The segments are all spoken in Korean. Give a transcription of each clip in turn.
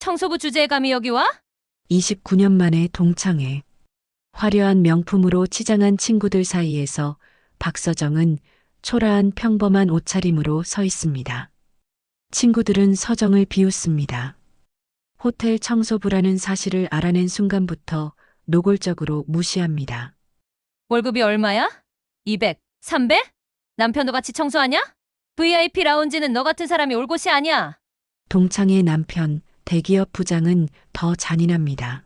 청소부 주제에 감히 여기 와? 29년 만에 동창회. 화려한 명품으로 치장한 친구들 사이에서 박서정은 초라한 평범한 옷차림으로 서 있습니다. 친구들은 서정을 비웃습니다. 호텔 청소부라는 사실을 알아낸 순간부터 노골적으로 무시합니다. 월급이 얼마야? 200, 300? 남편도 같이 청소하냐? VIP 라운지는 너 같은 사람이 올 곳이 아니야. 동창의 남편, 대기업 부장은 더 잔인합니다.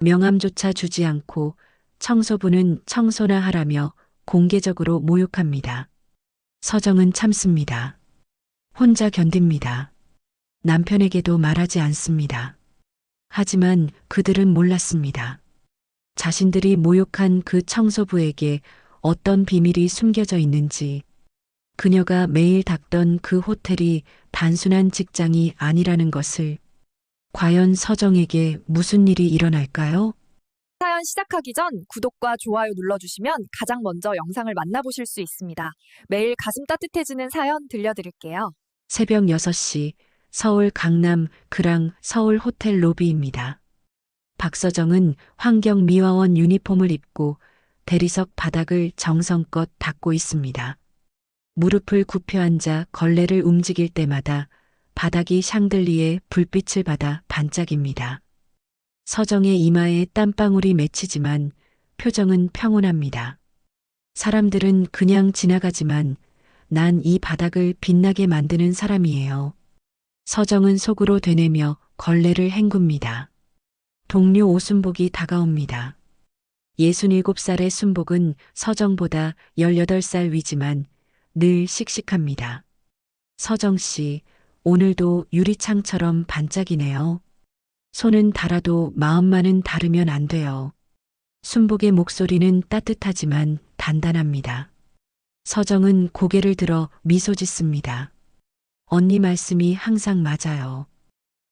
명함조차 주지 않고 청소부는 청소나 하라며 공개적으로 모욕합니다. 서정은 참습니다. 혼자 견딥니다. 남편에게도 말하지 않습니다. 하지만 그들은 몰랐습니다. 자신들이 모욕한 그 청소부에게 어떤 비밀이 숨겨져 있는지, 그녀가 매일 닦던 그 호텔이 단순한 직장이 아니라는 것을. 과연 서정에게 무슨 일이 일어날까요? 사연 시작하기 전 구독과 좋아요 눌러주시면 가장 먼저 영상을 만나보실 수 있습니다. 매일 가슴 따뜻해지는 사연 들려드릴게요. 새벽 6시 서울 강남 그랑 서울 호텔 로비입니다. 박서정은 환경미화원 유니폼을 입고 대리석 바닥을 정성껏 닦고 있습니다. 무릎을 굽혀 앉아 걸레를 움직일 때마다 바닥이 샹들리에 불빛을 받아 반짝입니다. 서정의 이마에 땀방울이 맺히지만 표정은 평온합니다. 사람들은 그냥 지나가지만 난 이 바닥을 빛나게 만드는 사람이에요. 서정은 속으로 되뇌며 걸레를 헹굽니다. 동료 오순복이 다가옵니다. 67살의 순복은 서정보다 18살 위지만 늘 씩씩합니다. 서정 씨, 오늘도 유리창처럼 반짝이네요. 손은 달아도 마음만은 다르면 안 돼요. 순복의 목소리는 따뜻하지만 단단합니다. 서정은 고개를 들어 미소 짓습니다. 언니 말씀이 항상 맞아요.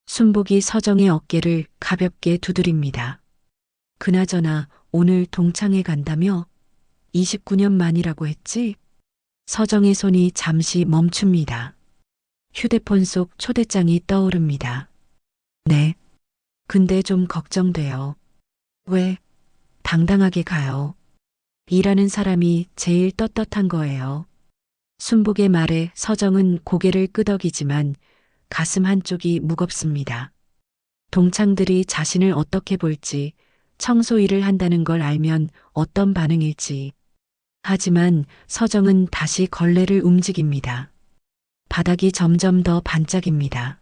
순복이 서정의 어깨를 가볍게 두드립니다. 그나저나 오늘 동창회 간다며? 29년 만이라고 했지? 서정의 손이 잠시 멈춥니다. 휴대폰 속 초대장이 떠오릅니다. 네. 근데 좀 걱정돼요. 왜? 당당하게 가요. 일하는 사람이 제일 떳떳한 거예요. 순복의 말에 서정은 고개를 끄덕이지만 가슴 한쪽이 무겁습니다. 동창들이 자신을 어떻게 볼지, 청소 일을 한다는 걸 알면 어떤 반응일지. 하지만 서정은 다시 걸레를 움직입니다. 바닥이 점점 더 반짝입니다.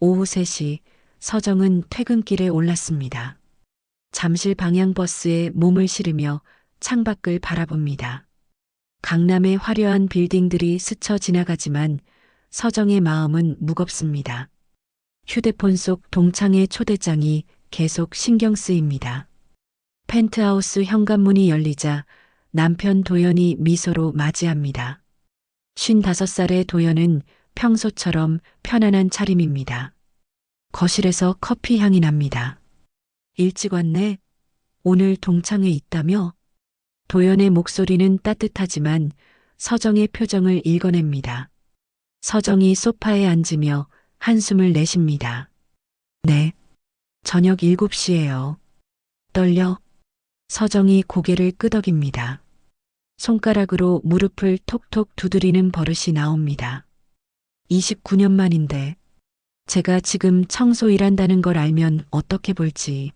오후 3시 서정은 퇴근길에 올랐습니다. 잠실 방향버스에 몸을 실으며 창밖을 바라봅니다. 강남의 화려한 빌딩들이 스쳐 지나가지만 서정의 마음은 무겁습니다. 휴대폰 속 동창회 초대장이 계속 신경 쓰입니다. 펜트하우스 현관문이 열리자 남편 도연이 미소로 맞이합니다. 55살의 도연은 평소처럼 편안한 차림입니다. 거실에서 커피 향이 납니다. 일찍 왔네. 오늘 동창회 있다며? 도연의 목소리는 따뜻하지만 서정의 표정을 읽어냅니다. 서정이 소파에 앉으며 한숨을 내쉽니다. 네. 저녁 7시예요. 떨려? 서정이 고개를 끄덕입니다. 손가락으로 무릎을 톡톡 두드리는 버릇이 나옵니다. 29년 만인데 제가 지금 청소 일한다는 걸 알면 어떻게 볼지.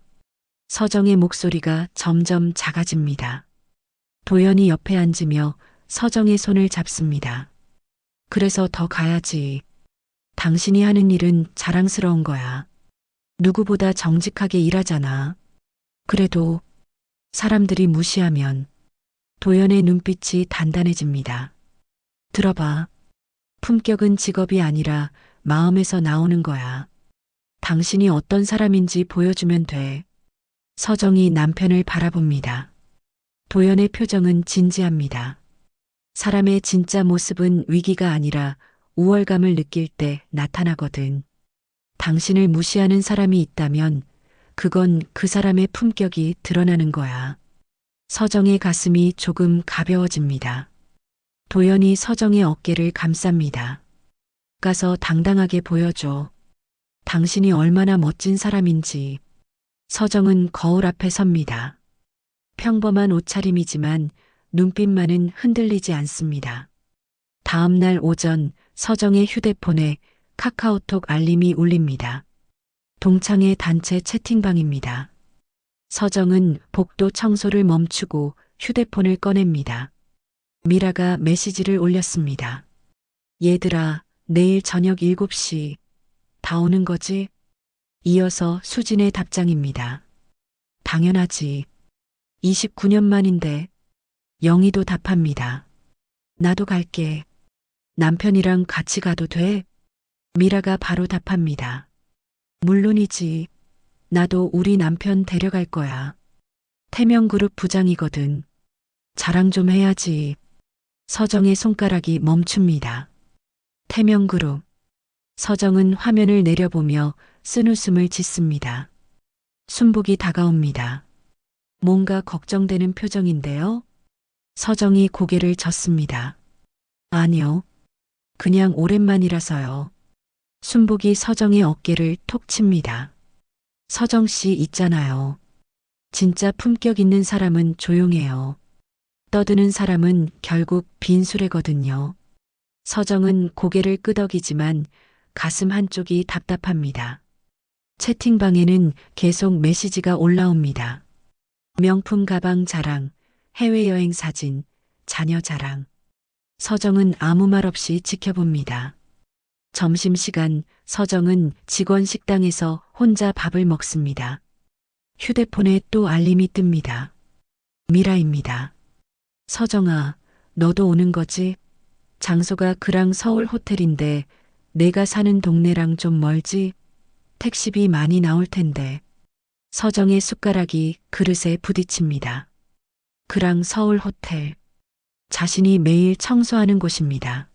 서정의 목소리가 점점 작아집니다. 도연이 옆에 앉으며 서정의 손을 잡습니다. 그래서 더 가야지. 당신이 하는 일은 자랑스러운 거야. 누구보다 정직하게 일하잖아. 그래도 사람들이 무시하면. 도연의 눈빛이 단단해집니다. 들어봐. 품격은 직업이 아니라 마음에서 나오는 거야. 당신이 어떤 사람인지 보여주면 돼. 서정이 남편을 바라봅니다. 도연의 표정은 진지합니다. 사람의 진짜 모습은 위기가 아니라 우월감을 느낄 때 나타나거든. 당신을 무시하는 사람이 있다면 그건 그 사람의 품격이 드러나는 거야. 서정의 가슴이 조금 가벼워집니다. 도연이 서정의 어깨를 감쌉니다. 가서 당당하게 보여줘. 당신이 얼마나 멋진 사람인지. 서정은 거울 앞에 섭니다. 평범한 옷차림이지만 눈빛만은 흔들리지 않습니다. 다음 날 오전 서정의 휴대폰에 카카오톡 알림이 울립니다. 동창회 단체 채팅방입니다. 서정은 복도 청소를 멈추고 휴대폰을 꺼냅니다. 미라가 메시지를 올렸습니다. 얘들아, 내일 저녁 7시 다 오는 거지? 이어서 수진의 답장입니다. 당연하지. 29년 만인데. 영희도 답합니다. 나도 갈게. 남편이랑 같이 가도 돼? 미라가 바로 답합니다. 물론이지. 나도 우리 남편 데려갈 거야. 태명그룹 부장이거든. 자랑 좀 해야지. 서정의 손가락이 멈춥니다. 태명그룹. 서정은 화면을 내려보며 쓴웃음을 짓습니다. 순복이 다가옵니다. 뭔가 걱정되는 표정인데요. 서정이 고개를 젓습니다. 아니요. 그냥 오랜만이라서요. 순복이 서정의 어깨를 톡 칩니다. 서정 씨 있잖아요. 진짜 품격 있는 사람은 조용해요. 떠드는 사람은 결국 빈수레거든요. 서정은 고개를 끄덕이지만 가슴 한쪽이 답답합니다. 채팅방에는 계속 메시지가 올라옵니다. 명품 가방 자랑, 해외여행 사진, 자녀 자랑. 서정은 아무 말 없이 지켜봅니다. 점심시간 서정은 직원 식당에서 혼자 밥을 먹습니다. 휴대폰에 또 알림이 뜹니다. 미라입니다. 서정아, 너도 오는 거지? 장소가 그랑 서울 호텔인데 내가 사는 동네랑 좀 멀지? 택시비 많이 나올 텐데. 서정의 숟가락이 그릇에 부딪힙니다. 그랑 서울 호텔. 자신이 매일 청소하는 곳입니다.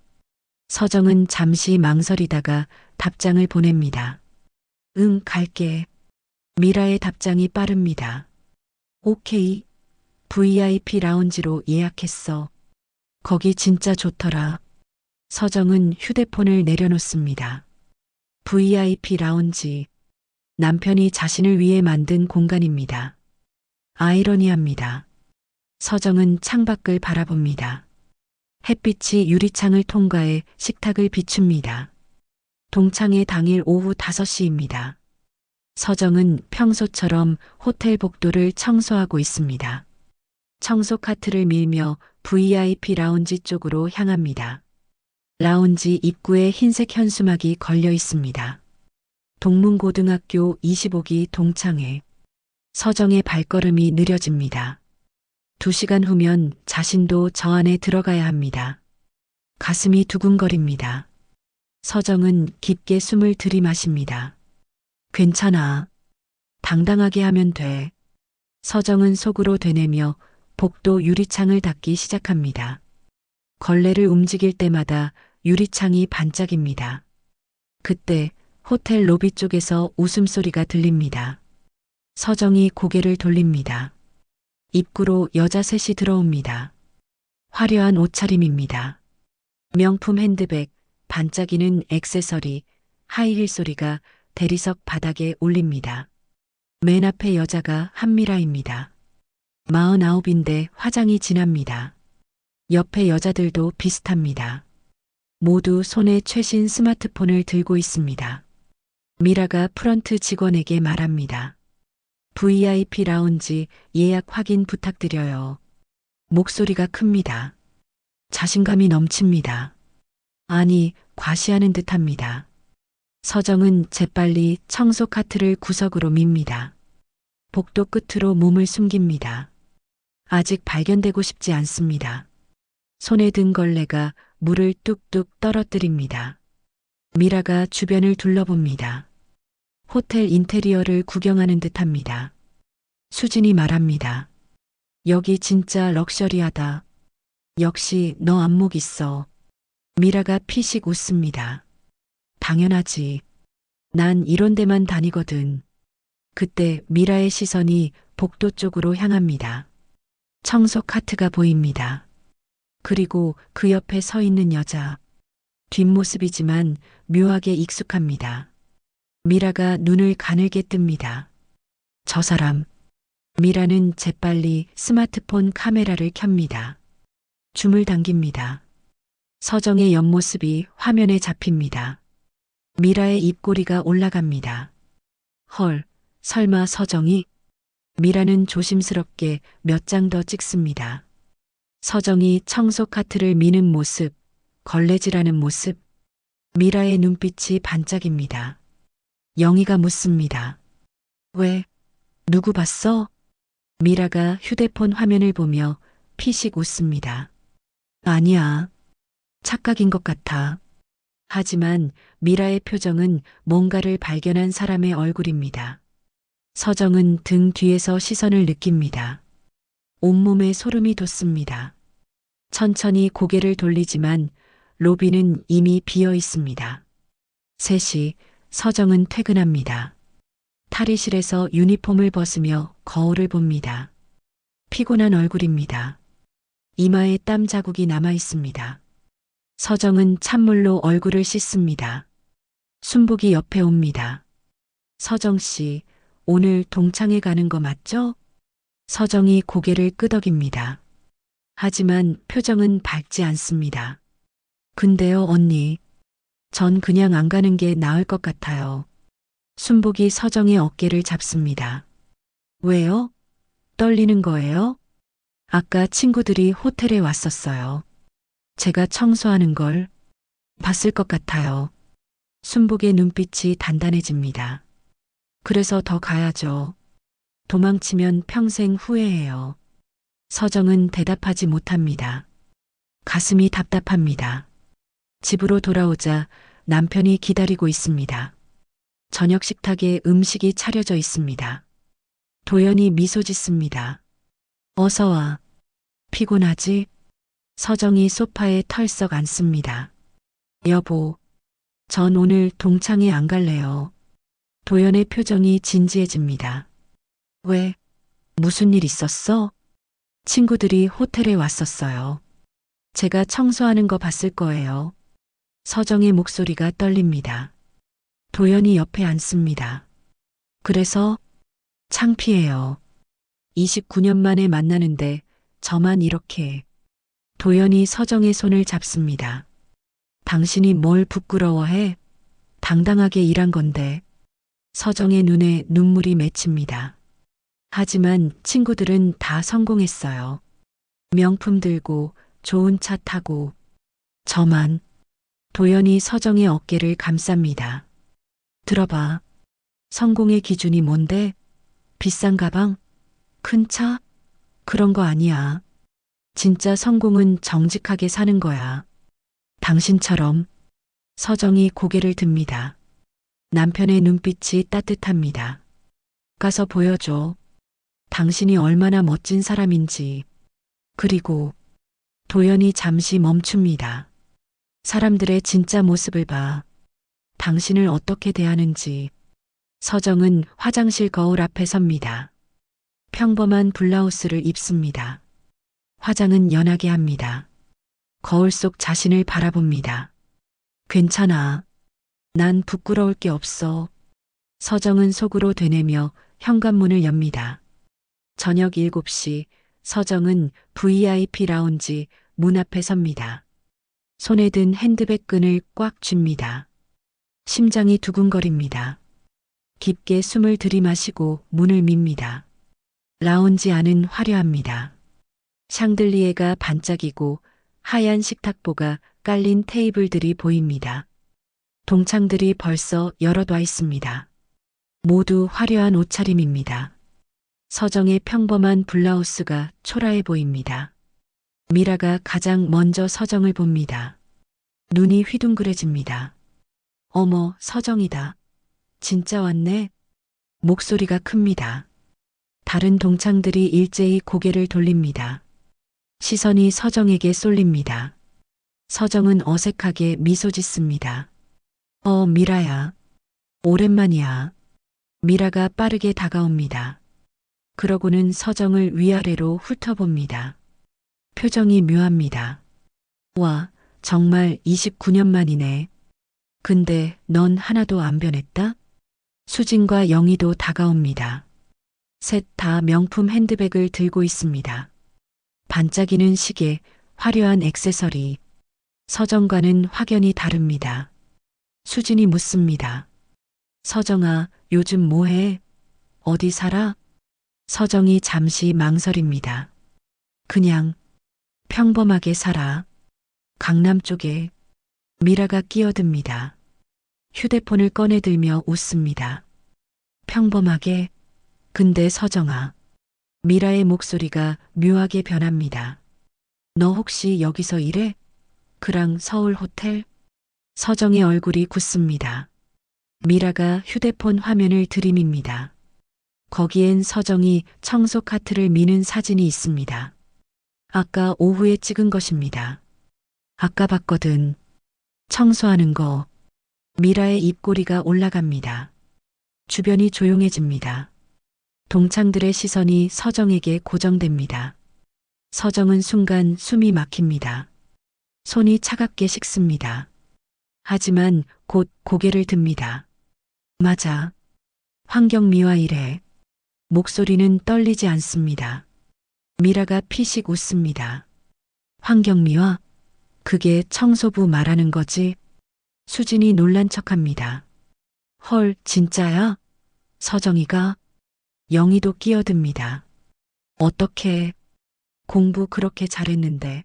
서정은 잠시 망설이다가 답장을 보냅니다. 응, 갈게. 미라의 답장이 빠릅니다. 오케이. VIP 라운지로 예약했어. 거기 진짜 좋더라. 서정은 휴대폰을 내려놓습니다. VIP 라운지. 남편이 자신을 위해 만든 공간입니다. 아이러니합니다. 서정은 창밖을 바라봅니다. 햇빛이 유리창을 통과해 식탁을 비춥니다. 동창회 당일 오후 5시입니다. 서정은 평소처럼 호텔 복도를 청소하고 있습니다. 청소 카트를 밀며 VIP 라운지 쪽으로 향합니다. 라운지 입구에 흰색 현수막이 걸려 있습니다. 동문고등학교 25기 동창회. 서정의 발걸음이 느려집니다. 2시간 후면 자신도 저 안에 들어가야 합니다. 가슴이 두근거립니다. 서정은 깊게 숨을 들이마십니다. 괜찮아. 당당하게 하면 돼. 서정은 속으로 되뇌며 복도 유리창을 닫기 시작합니다. 걸레를 움직일 때마다 유리창이 반짝입니다. 그때 호텔 로비 쪽에서 웃음소리가 들립니다. 서정이 고개를 돌립니다. 입구로 여자 셋이 들어옵니다. 화려한 옷차림입니다. 명품 핸드백, 반짝이는 액세서리, 하이힐 소리가 대리석 바닥에 울립니다. 맨 앞에 여자가 한미라입니다. 49인데 화장이 진합니다. 옆에 여자들도 비슷합니다. 모두 손에 최신 스마트폰을 들고 있습니다. 미라가 프런트 직원에게 말합니다. VIP 라운지 예약 확인 부탁드려요. 목소리가 큽니다. 자신감이 넘칩니다. 아니, 과시하는 듯합니다. 서정은 재빨리 청소 카트를 구석으로 밉니다. 복도 끝으로 몸을 숨깁니다. 아직 발견되고 싶지 않습니다. 손에 든 걸레가 물을 뚝뚝 떨어뜨립니다. 미라가 주변을 둘러봅니다. 호텔 인테리어를 구경하는 듯합니다. 수진이 말합니다. 여기 진짜 럭셔리하다. 역시 너 안목 있어. 미라가 피식 웃습니다. 당연하지. 난 이런 데만 다니거든. 그때 미라의 시선이 복도 쪽으로 향합니다. 청소 카트가 보입니다. 그리고 그 옆에 서 있는 여자. 뒷모습이지만 묘하게 익숙합니다. 미라가 눈을 가늘게 뜹니다. 저 사람. 미라는 재빨리 스마트폰 카메라를 켭니다. 줌을 당깁니다. 서정의 옆모습이 화면에 잡힙니다. 미라의 입꼬리가 올라갑니다. 헐, 설마 서정이? 미라는 조심스럽게 몇 장 더 찍습니다. 서정이 청소 카트를 미는 모습, 걸레질하는 모습. 미라의 눈빛이 반짝입니다. 영희가 묻습니다. 왜? 누구 봤어? 미라가 휴대폰 화면을 보며 피식 웃습니다. 아니야. 착각인 것 같아. 하지만 미라의 표정은 뭔가를 발견한 사람의 얼굴입니다. 서정은 등 뒤에서 시선을 느낍니다. 온몸에 소름이 돋습니다. 천천히 고개를 돌리지만 로비는 이미 비어 있습니다. 3시 서정은 퇴근합니다. 탈의실에서 유니폼을 벗으며 거울을 봅니다. 피곤한 얼굴입니다. 이마에 땀 자국이 남아 있습니다. 서정은 찬물로 얼굴을 씻습니다. 순복이 옆에 옵니다. 서정 씨, 오늘 동창회 가는 거 맞죠? 서정이 고개를 끄덕입니다. 하지만 표정은 밝지 않습니다. 근데요, 언니. 전 그냥 안 가는 게 나을 것 같아요. 순복이 서정의 어깨를 잡습니다. 왜요? 떨리는 거예요? 아까 친구들이 호텔에 왔었어요. 제가 청소하는 걸 봤을 것 같아요. 순복의 눈빛이 단단해집니다. 그래서 더 가야죠. 도망치면 평생 후회해요. 서정은 대답하지 못합니다. 가슴이 답답합니다. 집으로 돌아오자 남편이 기다리고 있습니다. 저녁 식탁에 음식이 차려져 있습니다. 도연이 미소 짓습니다. 어서 와. 피곤하지? 서정이 소파에 털썩 앉습니다. 여보, 전 오늘 동창회 안 갈래요. 도연의 표정이 진지해집니다. 왜? 무슨 일 있었어? 친구들이 호텔에 왔었어요. 제가 청소하는 거 봤을 거예요. 서정의 목소리가 떨립니다. 도연이 옆에 앉습니다. 그래서 창피해요. 29년 만에 만나는데 저만 이렇게. 도연이 서정의 손을 잡습니다. 당신이 뭘 부끄러워해? 당당하게 일한 건데. 서정의 눈에 눈물이 맺힙니다. 하지만 친구들은 다 성공했어요. 명품 들고 좋은 차 타고. 저만. 도연이 서정의 어깨를 감쌉니다. 들어봐. 성공의 기준이 뭔데? 비싼 가방? 큰 차? 그런 거 아니야. 진짜 성공은 정직하게 사는 거야. 당신처럼. 서정이 고개를 듭니다. 남편의 눈빛이 따뜻합니다. 가서 보여줘. 당신이 얼마나 멋진 사람인지. 그리고 도연이 잠시 멈춥니다. 사람들의 진짜 모습을 봐. 당신을 어떻게 대하는지. 서정은 화장실 거울 앞에 섭니다. 평범한 블라우스를 입습니다. 화장은 연하게 합니다. 거울 속 자신을 바라봅니다. 괜찮아. 난 부끄러울 게 없어. 서정은 속으로 되뇌며 현관문을 엽니다. 저녁 7시 서정은 VIP 라운지 문 앞에 섭니다. 손에 든 핸드백 끈을 꽉 쥡니다. 심장이 두근거립니다. 깊게 숨을 들이마시고 문을 밉니다. 라운지 안은 화려합니다. 샹들리에가 반짝이고 하얀 식탁보가 깔린 테이블들이 보입니다. 동창들이 벌써 여럿 와 있습니다. 모두 화려한 옷차림입니다. 서정의 평범한 블라우스가 초라해 보입니다. 미라가 가장 먼저 서정을 봅니다. 눈이 휘둥그레집니다. 어머, 서정이다. 진짜 왔네. 목소리가 큽니다. 다른 동창들이 일제히 고개를 돌립니다. 시선이 서정에게 쏠립니다. 서정은 어색하게 미소 짓습니다. 미라야. 오랜만이야. 미라가 빠르게 다가옵니다. 그러고는 서정을 위아래로 훑어봅니다. 표정이 묘합니다. 와, 정말 29년 만이네. 근데 넌 하나도 안 변했다? 수진과 영희도 다가옵니다. 셋 다 명품 핸드백을 들고 있습니다. 반짝이는 시계, 화려한 액세서리. 서정과는 확연히 다릅니다. 수진이 묻습니다. 서정아, 요즘 뭐해? 어디 살아? 서정이 잠시 망설입니다. 그냥 평범하게 살아. 강남 쪽에. 미라가 끼어듭니다. 휴대폰을 꺼내들며 웃습니다. 평범하게. 근데 서정아. 미라의 목소리가 묘하게 변합니다. 너 혹시 여기서 일해? 그랑 서울 호텔? 서정의 얼굴이 굳습니다. 미라가 휴대폰 화면을 들이밉니다. 거기엔 서정이 청소 카트를 미는 사진이 있습니다. 아까 오후에 찍은 것입니다. 아까 봤거든. 청소하는 거. 미라의 입꼬리가 올라갑니다. 주변이 조용해집니다. 동창들의 시선이 서정에게 고정됩니다. 서정은 순간 숨이 막힙니다. 손이 차갑게 식습니다. 하지만 곧 고개를 듭니다. 맞아. 환경미화 일해. 목소리는 떨리지 않습니다. 미라가 피식 웃습니다. 환경미화? 그게 청소부 말하는 거지? 수진이 놀란 척합니다. 헐, 진짜야? 서정이가? 영희도 끼어듭니다. 어떻게? 공부 그렇게 잘했는데.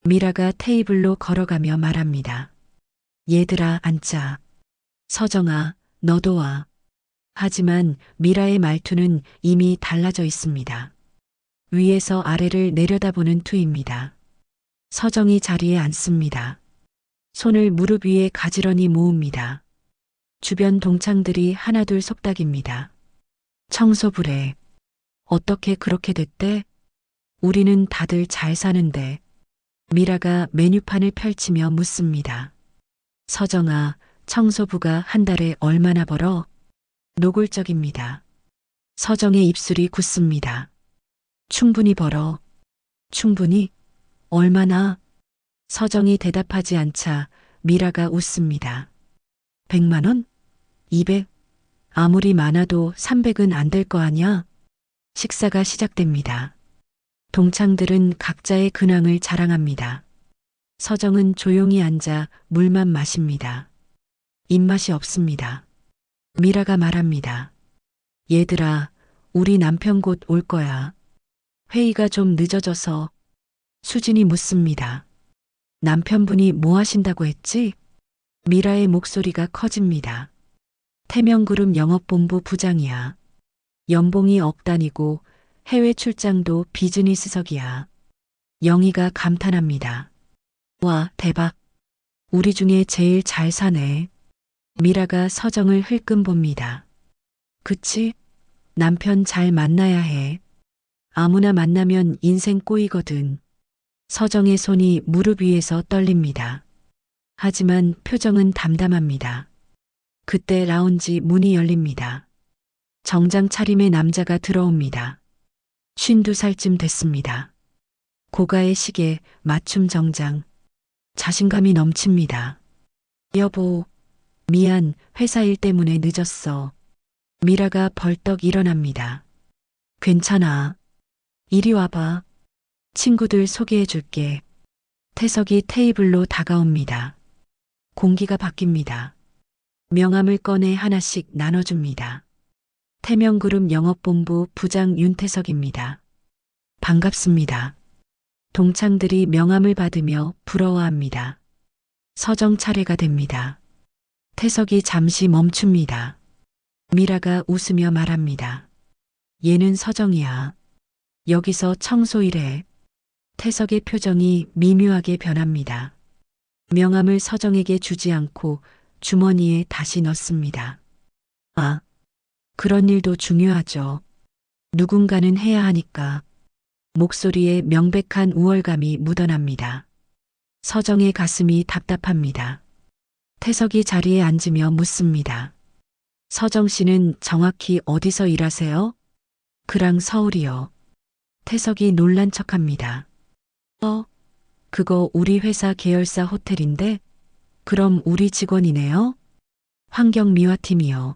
미라가 테이블로 걸어가며 말합니다. 얘들아, 앉자. 서정아, 너도 와. 하지만 미라의 말투는 이미 달라져 있습니다. 위에서 아래를 내려다보는 투입니다. 서정이 자리에 앉습니다. 손을 무릎 위에 가지런히 모읍니다. 주변 동창들이 하나둘 속닥입니다. 청소부래. 어떻게 그렇게 됐대? 우리는 다들 잘 사는데. 미라가 메뉴판을 펼치며 묻습니다. 서정아, 청소부가 한 달에 얼마나 벌어? 노골적입니다. 서정의 입술이 굳습니다. 충분히 벌어. 충분히? 얼마나? 서정이 대답하지 않자 미라가 웃습니다. 100만 원? 200? 아무리 많아도 300은 안 될 거 아냐? 식사가 시작됩니다. 동창들은 각자의 근황을 자랑합니다. 서정은 조용히 앉아 물만 마십니다. 입맛이 없습니다. 미라가 말합니다. 얘들아, 우리 남편 곧 올 거야. 회의가 좀 늦어져서. 수진이 묻습니다. 남편분이 뭐 하신다고 했지? 미라의 목소리가 커집니다. 태명그룹 영업본부 부장이야. 연봉이 억 단위고 해외 출장도 비즈니스석이야. 영희가 감탄합니다. 와, 대박. 우리 중에 제일 잘 사네. 미라가 서정을 흘끔 봅니다. 그치? 남편 잘 만나야 해. 아무나 만나면 인생 꼬이거든. 서정의 손이 무릎 위에서 떨립니다. 하지만 표정은 담담합니다. 그때 라운지 문이 열립니다. 정장 차림의 남자가 들어옵니다. 52살쯤 됐습니다. 고가의 시계, 맞춤 정장. 자신감이 넘칩니다. 여보, 미안, 회사 일 때문에 늦었어. 미라가 벌떡 일어납니다. 괜찮아. 이리 와봐. 친구들 소개해 줄게. 태석이 테이블로 다가옵니다. 공기가 바뀝니다. 명함을 꺼내 하나씩 나눠줍니다. 태명그룹 영업본부 부장 윤태석입니다. 반갑습니다. 동창들이 명함을 받으며 부러워합니다. 서정 차례가 됩니다. 태석이 잠시 멈춥니다. 미라가 웃으며 말합니다. 얘는 서정이야. 여기서 청소 일해. 태석의 표정이 미묘하게 변합니다. 명함을 서정에게 주지 않고 주머니에 다시 넣습니다. 아, 그런 일도 중요하죠. 누군가는 해야 하니까. 목소리에 명백한 우월감이 묻어납니다. 서정의 가슴이 답답합니다. 태석이 자리에 앉으며 묻습니다. 서정 씨는 정확히 어디서 일하세요? 그랑 서울이요. 태석이 놀란 척합니다. 그거 우리 회사 계열사 호텔인데? 그럼 우리 직원이네요? 환경미화팀이요.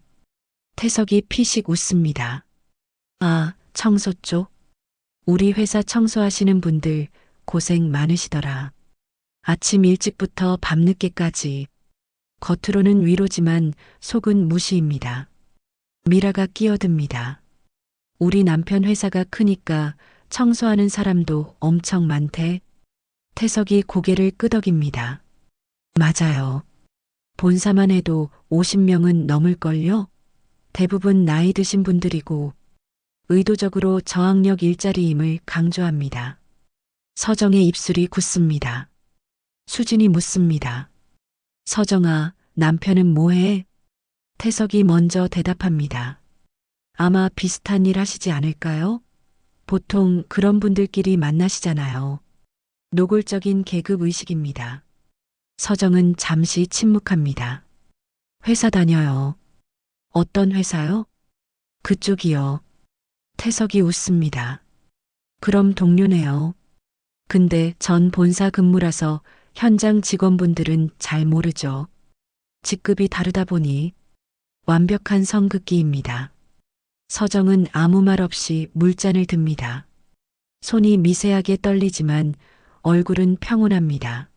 태석이 피식 웃습니다. 아, 청소 쪽? 우리 회사 청소하시는 분들 고생 많으시더라. 아침 일찍부터 밤늦게까지. 겉으로는 위로지만 속은 무시입니다. 미라가 끼어듭니다. 우리 남편 회사가 크니까 청소하는 사람도 엄청 많대. 태석이 고개를 끄덕입니다. 맞아요. 본사만 해도 50명은 넘을걸요? 대부분 나이 드신 분들이고 의도적으로 저학력 일자리임을 강조합니다. 서정의 입술이 굳습니다. 수진이 묻습니다. 서정아, 남편은 뭐해? 태석이 먼저 대답합니다. 아마 비슷한 일 하시지 않을까요? 보통 그런 분들끼리 만나시잖아요. 노골적인 계급 의식입니다. 서정은 잠시 침묵합니다. 회사 다녀요. 어떤 회사요? 그쪽이요. 태석이 웃습니다. 그럼 동료네요. 근데 전 본사 근무라서 현장 직원분들은 잘 모르죠. 직급이 다르다 보니 완벽한 성극기입니다. 서정은 아무 말 없이 물잔을 듭니다. 손이 미세하게 떨리지만 얼굴은 평온합니다.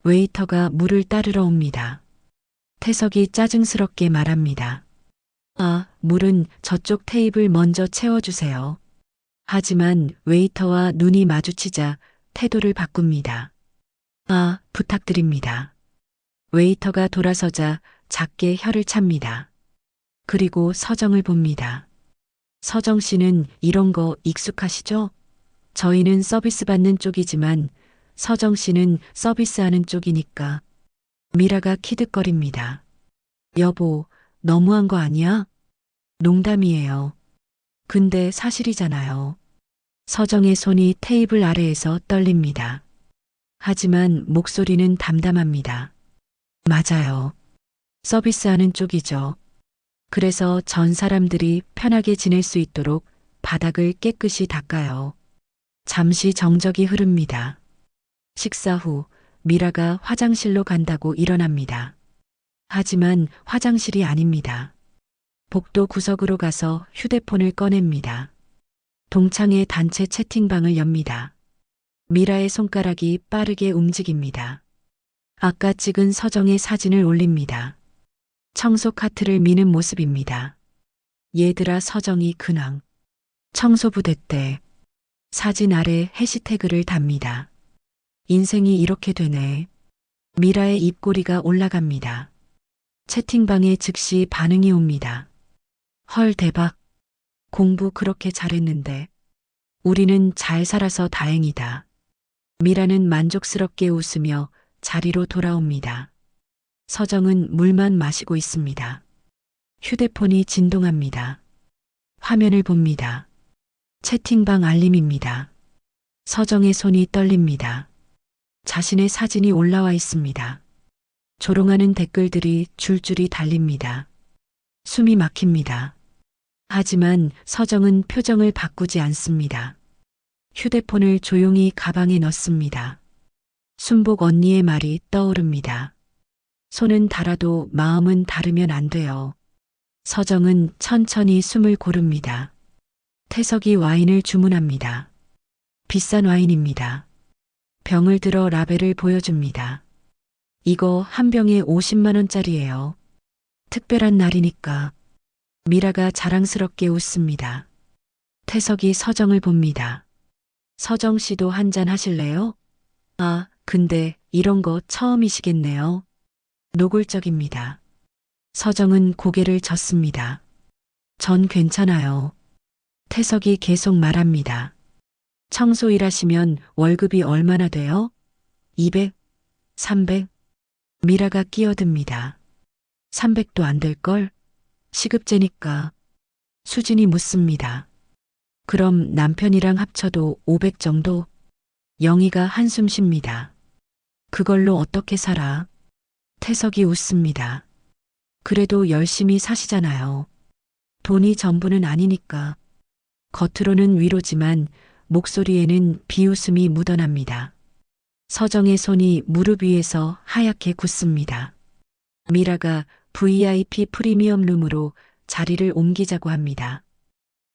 웨이터가 물을 따르러 옵니다. 태석이 짜증스럽게 말합니다. 아, 물은 저쪽 테이블 먼저 채워주세요. 하지만 웨이터와 눈이 마주치자 태도를 바꿉니다. 아, 부탁드립니다. 웨이터가 돌아서자 작게 혀를 찹니다. 그리고 서정을 봅니다. 서정 씨는 이런 거 익숙하시죠? 저희는 서비스 받는 쪽이지만 서정 씨는 서비스하는 쪽이니까. 미라가 키득거립니다. 여보, 너무한 거 아니야? 농담이에요. 근데 사실이잖아요. 서정의 손이 테이블 아래에서 떨립니다. 하지만 목소리는 담담합니다. 맞아요. 서비스하는 쪽이죠. 그래서 전 사람들이 편하게 지낼 수 있도록 바닥을 깨끗이 닦아요. 잠시 정적이 흐릅니다. 식사 후 미라가 화장실로 간다고 일어납니다. 하지만 화장실이 아닙니다. 복도 구석으로 가서 휴대폰을 꺼냅니다. 동창회 단체 채팅방을 엽니다. 미라의 손가락이 빠르게 움직입니다. 아까 찍은 서정의 사진을 올립니다. 청소 카트를 미는 모습입니다. 얘들아, 서정이 근황. 청소부 됐대. 사진 아래 해시태그를 답니다. 인생이 이렇게 되네. 미라의 입꼬리가 올라갑니다. 채팅방에 즉시 반응이 옵니다. 헐, 대박. 공부 그렇게 잘했는데. 우리는 잘 살아서 다행이다. 미라는 만족스럽게 웃으며 자리로 돌아옵니다. 서정은 물만 마시고 있습니다. 휴대폰이 진동합니다. 화면을 봅니다. 채팅방 알림입니다. 서정의 손이 떨립니다. 자신의 사진이 올라와 있습니다. 조롱하는 댓글들이 줄줄이 달립니다. 숨이 막힙니다. 하지만 서정은 표정을 바꾸지 않습니다. 휴대폰을 조용히 가방에 넣습니다. 순복 언니의 말이 떠오릅니다. 손은 달아도 마음은 다르면 안 돼요. 서정은 천천히 숨을 고릅니다. 태석이 와인을 주문합니다. 비싼 와인입니다. 병을 들어 라벨을 보여줍니다. 이거 한 병에 50만 원짜리예요. 특별한 날이니까. 미라가 자랑스럽게 웃습니다. 태석이 서정을 봅니다. 서정 씨도 한잔 하실래요? 아, 근데 이런 거 처음이시겠네요. 노골적입니다. 서정은 고개를 젓습니다. 전 괜찮아요. 태석이 계속 말합니다. 청소 일하시면 월급이 얼마나 돼요? 200? 300? 미라가 끼어듭니다. 300도 안 될걸? 시급제니까. 수진이 묻습니다. 그럼 남편이랑 합쳐도 500 정도? 영희가 한숨 쉽니다. 그걸로 어떻게 살아? 태석이 웃습니다. 그래도 열심히 사시잖아요. 돈이 전부는 아니니까. 겉으로는 위로지만 목소리에는 비웃음이 묻어납니다. 서정의 손이 무릎 위에서 하얗게 굳습니다. 미라가 VIP 프리미엄 룸으로 자리를 옮기자고 합니다.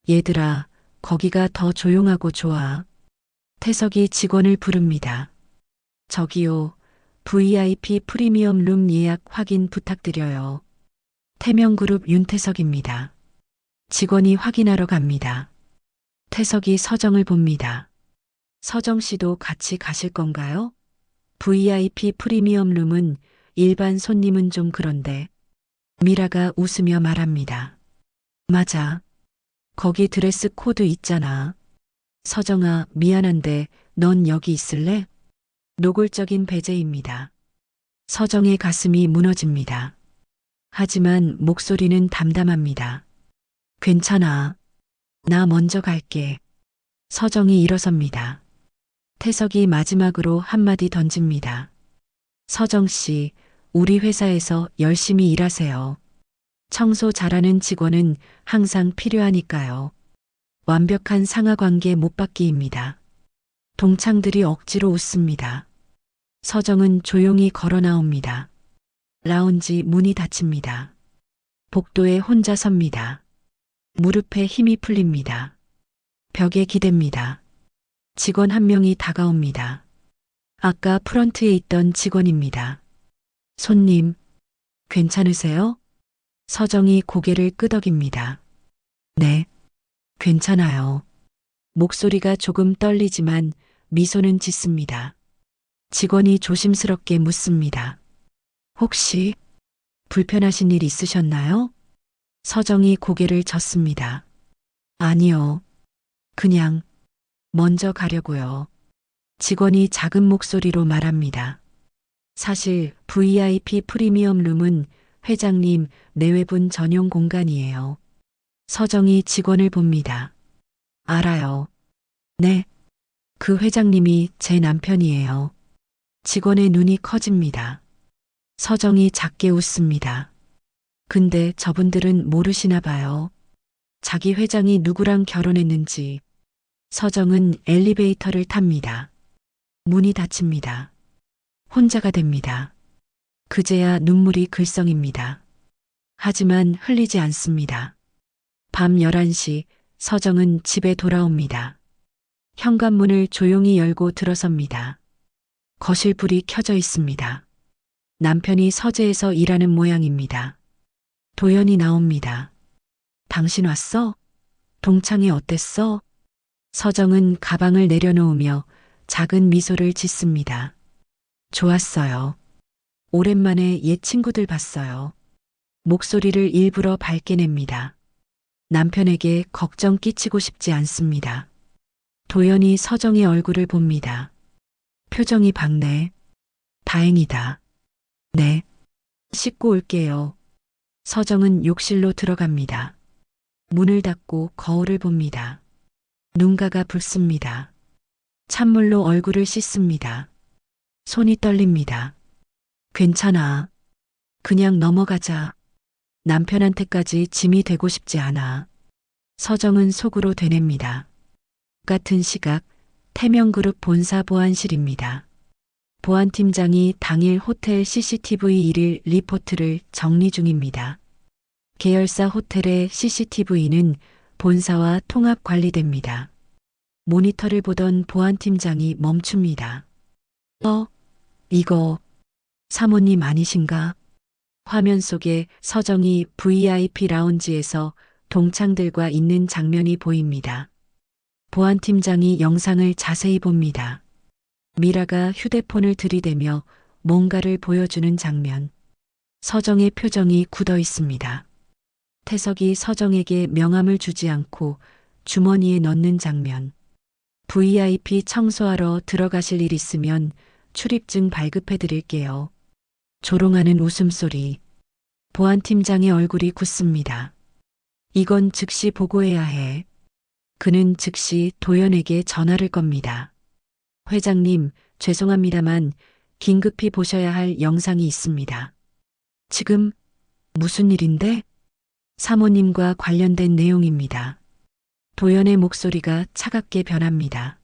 얘들아, 거기가 더 조용하고 좋아. 태석이 직원을 부릅니다. 저기요, VIP 프리미엄 룸 예약 확인 부탁드려요. 태명그룹 윤태석입니다. 직원이 확인하러 갑니다. 태석이 서정을 봅니다. 서정 씨도 같이 가실 건가요? VIP 프리미엄 룸은 일반 손님은 좀 그런데. 미라가 웃으며 말합니다. 맞아. 거기 드레스 코드 있잖아. 서정아, 미안한데 넌 여기 있을래? 노골적인 배제입니다. 서정의 가슴이 무너집니다. 하지만 목소리는 담담합니다. 괜찮아. 나 먼저 갈게. 서정이 일어섭니다. 태석이 마지막으로 한마디 던집니다. 서정 씨, 우리 회사에서 열심히 일하세요. 청소 잘하는 직원은 항상 필요하니까요. 완벽한 상하 관계 못 받기입니다. 동창들이 억지로 웃습니다. 서정은 조용히 걸어 나옵니다. 라운지 문이 닫힙니다. 복도에 혼자 섭니다. 무릎에 힘이 풀립니다. 벽에 기댑니다. 직원 한 명이 다가옵니다. 아까 프런트에 있던 직원입니다. 손님, 괜찮으세요? 서정이 고개를 끄덕입니다. 네, 괜찮아요. 목소리가 조금 떨리지만 미소는 짓습니다. 직원이 조심스럽게 묻습니다. 혹시 불편하신 일 있으셨나요? 서정이 고개를 젓습니다. 아니요. 그냥 먼저 가려고요. 직원이 작은 목소리로 말합니다. 사실 VIP 프리미엄 룸은 회장님 내외분 전용 공간이에요. 서정이 직원을 봅니다. 알아요. 네. 그 회장님이 제 남편이에요. 직원의 눈이 커집니다. 서정이 작게 웃습니다. 근데 저분들은 모르시나 봐요. 자기 회장이 누구랑 결혼했는지. 서정은 엘리베이터를 탑니다. 문이 닫힙니다. 혼자가 됩니다. 그제야 눈물이 글썽입니다. 하지만 흘리지 않습니다. 밤 11시 서정은 집에 돌아옵니다. 현관문을 조용히 열고 들어섭니다. 거실 불이 켜져 있습니다. 남편이 서재에서 일하는 모양입니다. 도연이 나옵니다. 당신 왔어? 동창회 어땠어? 서정은 가방을 내려놓으며 작은 미소를 짓습니다. 좋았어요. 오랜만에 옛 친구들 봤어요. 목소리를 일부러 밝게 냅니다. 남편에게 걱정 끼치고 싶지 않습니다. 도연이 서정의 얼굴을 봅니다. 표정이 밝네. 다행이다. 네. 씻고 올게요. 서정은 욕실로 들어갑니다. 문을 닫고 거울을 봅니다. 눈가가 붉습니다. 찬물로 얼굴을 씻습니다. 손이 떨립니다. 괜찮아. 그냥 넘어가자. 남편한테까지 짐이 되고 싶지 않아. 서정은 속으로 되냅니다. 같은 시각 태명그룹 본사 보안실입니다. 보안팀장이 당일 호텔 CCTV 일일 리포트를 정리 중입니다. 계열사 호텔의 CCTV는 본사와 통합 관리됩니다. 모니터를 보던 보안팀장이 멈춥니다. 이거 사모님 아니신가? 화면 속에 서정이 VIP 라운지에서 동창들과 있는 장면이 보입니다. 보안팀장이 영상을 자세히 봅니다. 미라가 휴대폰을 들이대며 뭔가를 보여주는 장면. 서정의 표정이 굳어 있습니다. 태석이 서정에게 명함을 주지 않고 주머니에 넣는 장면. VIP 청소하러 들어가실 일 있으면 출입증 발급해 드릴게요. 조롱하는 웃음소리. 보안팀장의 얼굴이 굳습니다. 이건 즉시 보고해야 해. 그는 즉시 도연에게 전화를 겁니다. 회장님, 죄송합니다만 긴급히 보셔야 할 영상이 있습니다. 지금 무슨 일인데? 사모님과 관련된 내용입니다. 도연의 목소리가 차갑게 변합니다.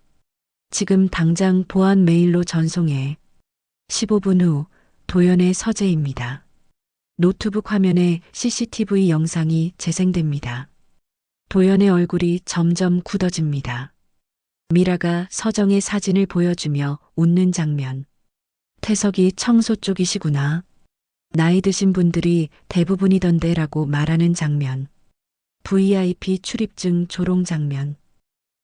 지금 당장 보안 메일로 전송해. 15분 후 도연의 서재입니다. 노트북 화면에 CCTV 영상이 재생됩니다. 도연의 얼굴이 점점 굳어집니다. 미라가 서정의 사진을 보여주며 웃는 장면. 태석이 청소 쪽이시구나. 나이 드신 분들이 대부분이던데라고 말하는 장면. VIP 출입증 조롱 장면.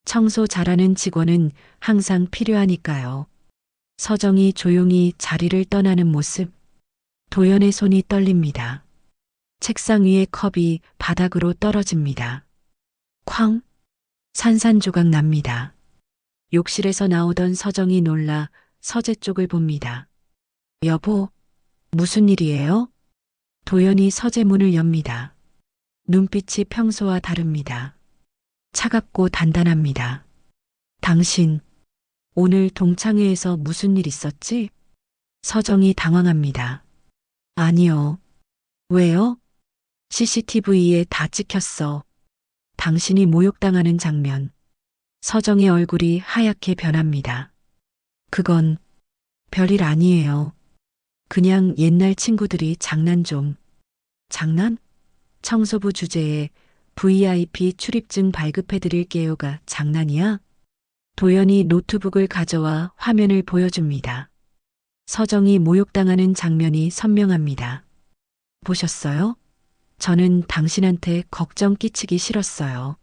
청소 잘하는 직원은 항상 필요하니까요. 서정이 조용히 자리를 떠나는 모습. 도연의 손이 떨립니다. 책상 위의 컵이 바닥으로 떨어집니다. 쾅! 산산조각 납니다. 욕실에서 나오던 서정이 놀라 서재 쪽을 봅니다. 여보, 무슨 일이에요? 도연이 서재 문을 엽니다. 눈빛이 평소와 다릅니다. 차갑고 단단합니다. 당신, 오늘 동창회에서 무슨 일 있었지? 서정이 당황합니다. 아니요. 왜요? CCTV에 다 찍혔어. 당신이 모욕당하는 장면. 서정의 얼굴이 하얗게 변합니다. 그건 별일 아니에요. 그냥 옛날 친구들이 장난 좀. 장난? 청소부 주제에 VIP 출입증 발급해드릴게요가 장난이야? 도연이 노트북을 가져와 화면을 보여줍니다. 서정이 모욕당하는 장면이 선명합니다. 보셨어요? 저는 당신한테 걱정 끼치기 싫었어요.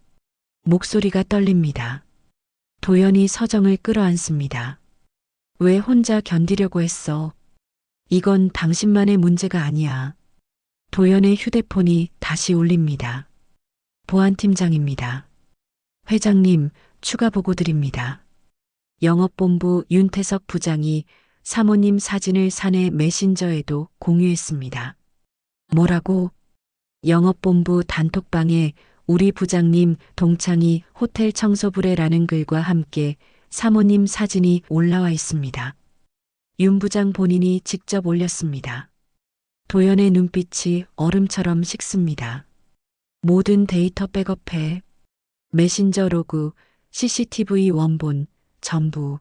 목소리가 떨립니다. 도연이 서정을 끌어안습니다. 왜 혼자 견디려고 했어? 이건 당신만의 문제가 아니야. 도연의 휴대폰이 다시 울립니다. 보안팀장입니다. 회장님, 추가 보고 드립니다. 영업본부 윤태석 부장이 사모님 사진을 사내 메신저에도 공유했습니다. 뭐라고? 영업본부 단톡방에 우리 부장님 동창이 호텔 청소부래라는 글과 함께 사모님 사진이 올라와 있습니다. 윤 부장 본인이 직접 올렸습니다. 도연의 눈빛이 얼음처럼 식습니다. 모든 데이터 백업해. 메신저 로그, CCTV 원본, 전부.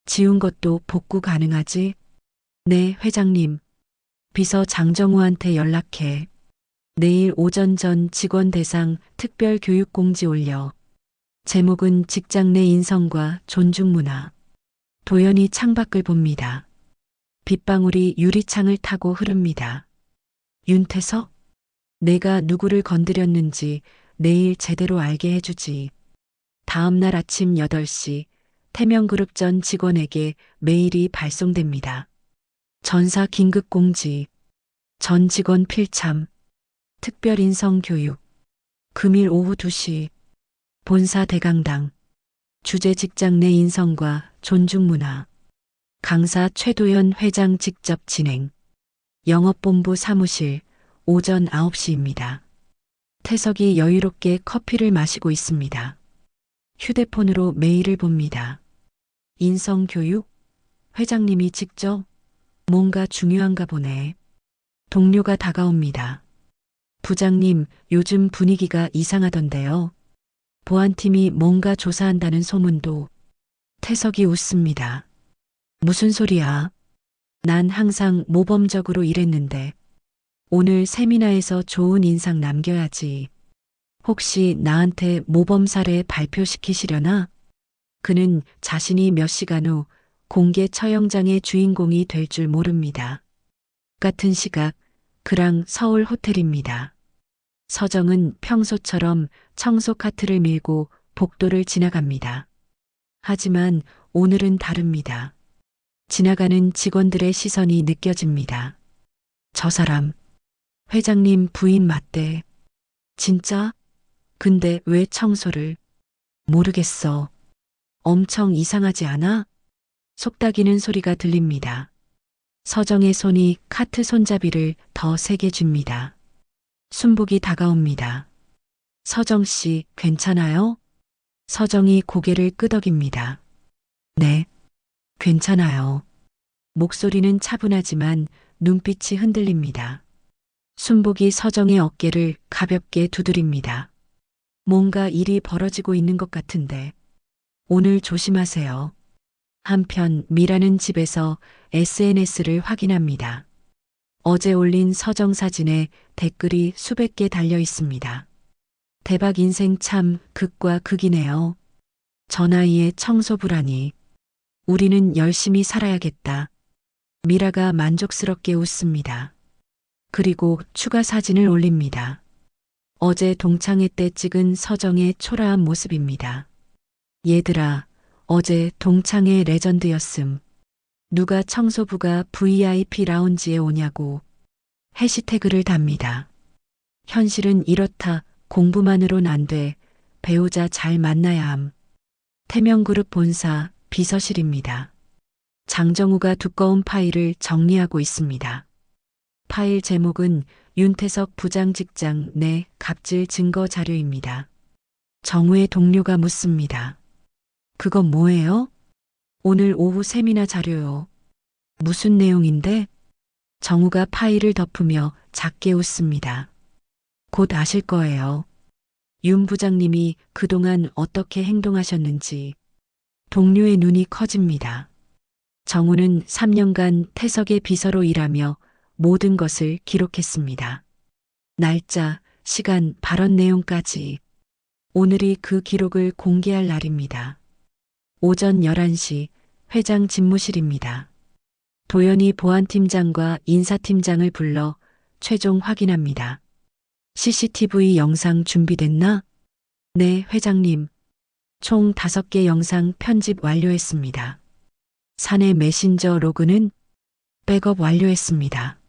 지운 것도 복구 가능하지? 네, 회장님. 비서 장정우한테 연락해. 내일 오전 전 직원 대상 특별 교육 공지 올려. 제목은 직장 내 인성과 존중 문화. 도연이 창밖을 봅니다. 빗방울이 유리창을 타고 흐릅니다. 윤태석? 내가 누구를 건드렸는지 내일 제대로 알게 해주지. 다음 날 아침 8시 태명그룹 전 직원에게 메일이 발송됩니다. 전사 긴급 공지. 전 직원 필참. 특별 인성 교육. 금일 오후 2시. 본사 대강당. 주제 직장 내 인성과 존중 문화. 강사 최도연 회장 직접 진행. 영업본부 사무실 오전 9시입니다. 태석이 여유롭게 커피를 마시고 있습니다. 휴대폰으로 메일을 봅니다. 인성교육? 회장님이 직접? 뭔가 중요한가 보네. 동료가 다가옵니다. 부장님, 요즘 분위기가 이상하던데요. 보안팀이 뭔가 조사한다는 소문도. 태석이 웃습니다. 무슨 소리야? 난 항상 모범적으로 일했는데. 오늘 세미나에서 좋은 인상 남겨야지. 혹시 나한테 모범 사례 발표시키시려나? 그는 자신이 몇 시간 후 공개 처형장의 주인공이 될 줄 모릅니다. 같은 시각, 그랑 서울 호텔입니다. 서정은 평소처럼 청소 카트를 밀고 복도를 지나갑니다. 하지만 오늘은 다릅니다. 지나가는 직원들의 시선이 느껴집니다. 저 사람, 회장님 부인 맞대. 진짜? 근데 왜 청소를? 모르겠어. 엄청 이상하지 않아? 속닥이는 소리가 들립니다. 서정의 손이 카트 손잡이를 더 세게 줍니다. 순복이 다가옵니다. 서정 씨, 괜찮아요? 서정이 고개를 끄덕입니다. 네, 괜찮아요. 목소리는 차분하지만 눈빛이 흔들립니다. 순복이 서정의 어깨를 가볍게 두드립니다. 뭔가 일이 벌어지고 있는 것 같은데. 오늘 조심하세요. 한편 미라는 집에서 SNS를 확인합니다. 어제 올린 서정 사진에 댓글이 수백 개 달려 있습니다. 대박 인생 참 극과 극이네요. 저 나이에 청소부라니. 우리는 열심히 살아야겠다. 미라가 만족스럽게 웃습니다. 그리고 추가 사진을 올립니다. 어제 동창회 때 찍은 서정의 초라한 모습입니다. 얘들아, 어제 동창회 레전드였음. 누가 청소부가 VIP 라운지에 오냐고 해시태그를 답니다. 현실은 이렇다. 공부만으론 안 돼. 배우자 잘 만나야 함. 태명그룹 본사 비서실입니다. 장정우가 두꺼운 파일을 정리하고 있습니다. 파일 제목은 윤태석 부장 직장 내 갑질 증거 자료입니다. 정우의 동료가 묻습니다. 그건 뭐예요? 오늘 오후 세미나 자료요. 무슨 내용인데? 정우가 파일을 덮으며 작게 웃습니다. 곧 아실 거예요. 윤 부장님이 그동안 어떻게 행동하셨는지. 동료의 눈이 커집니다. 정우는 3년간 태석의 비서로 일하며 모든 것을 기록했습니다. 날짜, 시간, 발언 내용까지. 오늘이 그 기록을 공개할 날입니다. 오전 11시 회장 집무실입니다. 도연이 보안팀장과 인사팀장을 불러 최종 확인합니다. CCTV 영상 준비됐나? 네, 회장님. 총 5개 영상 편집 완료했습니다. 사내 메신저 로그는 백업 완료했습니다.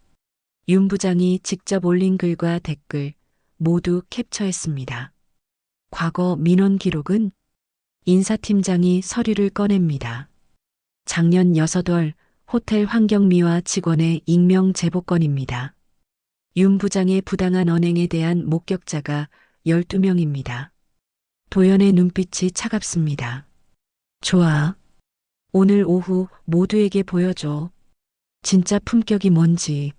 윤 부장이 직접 올린 글과 댓글 모두 캡처했습니다. 과거 민원 기록은 인사팀장이 서류를 꺼냅니다. 작년 6월 호텔 환경미화 직원의 익명 제보건입니다. 윤 부장의 부당한 언행에 대한 목격자가 12명입니다. 도연의 눈빛이 차갑습니다. 좋아. 오늘 오후 모두에게 보여줘. 진짜 품격이 뭔지.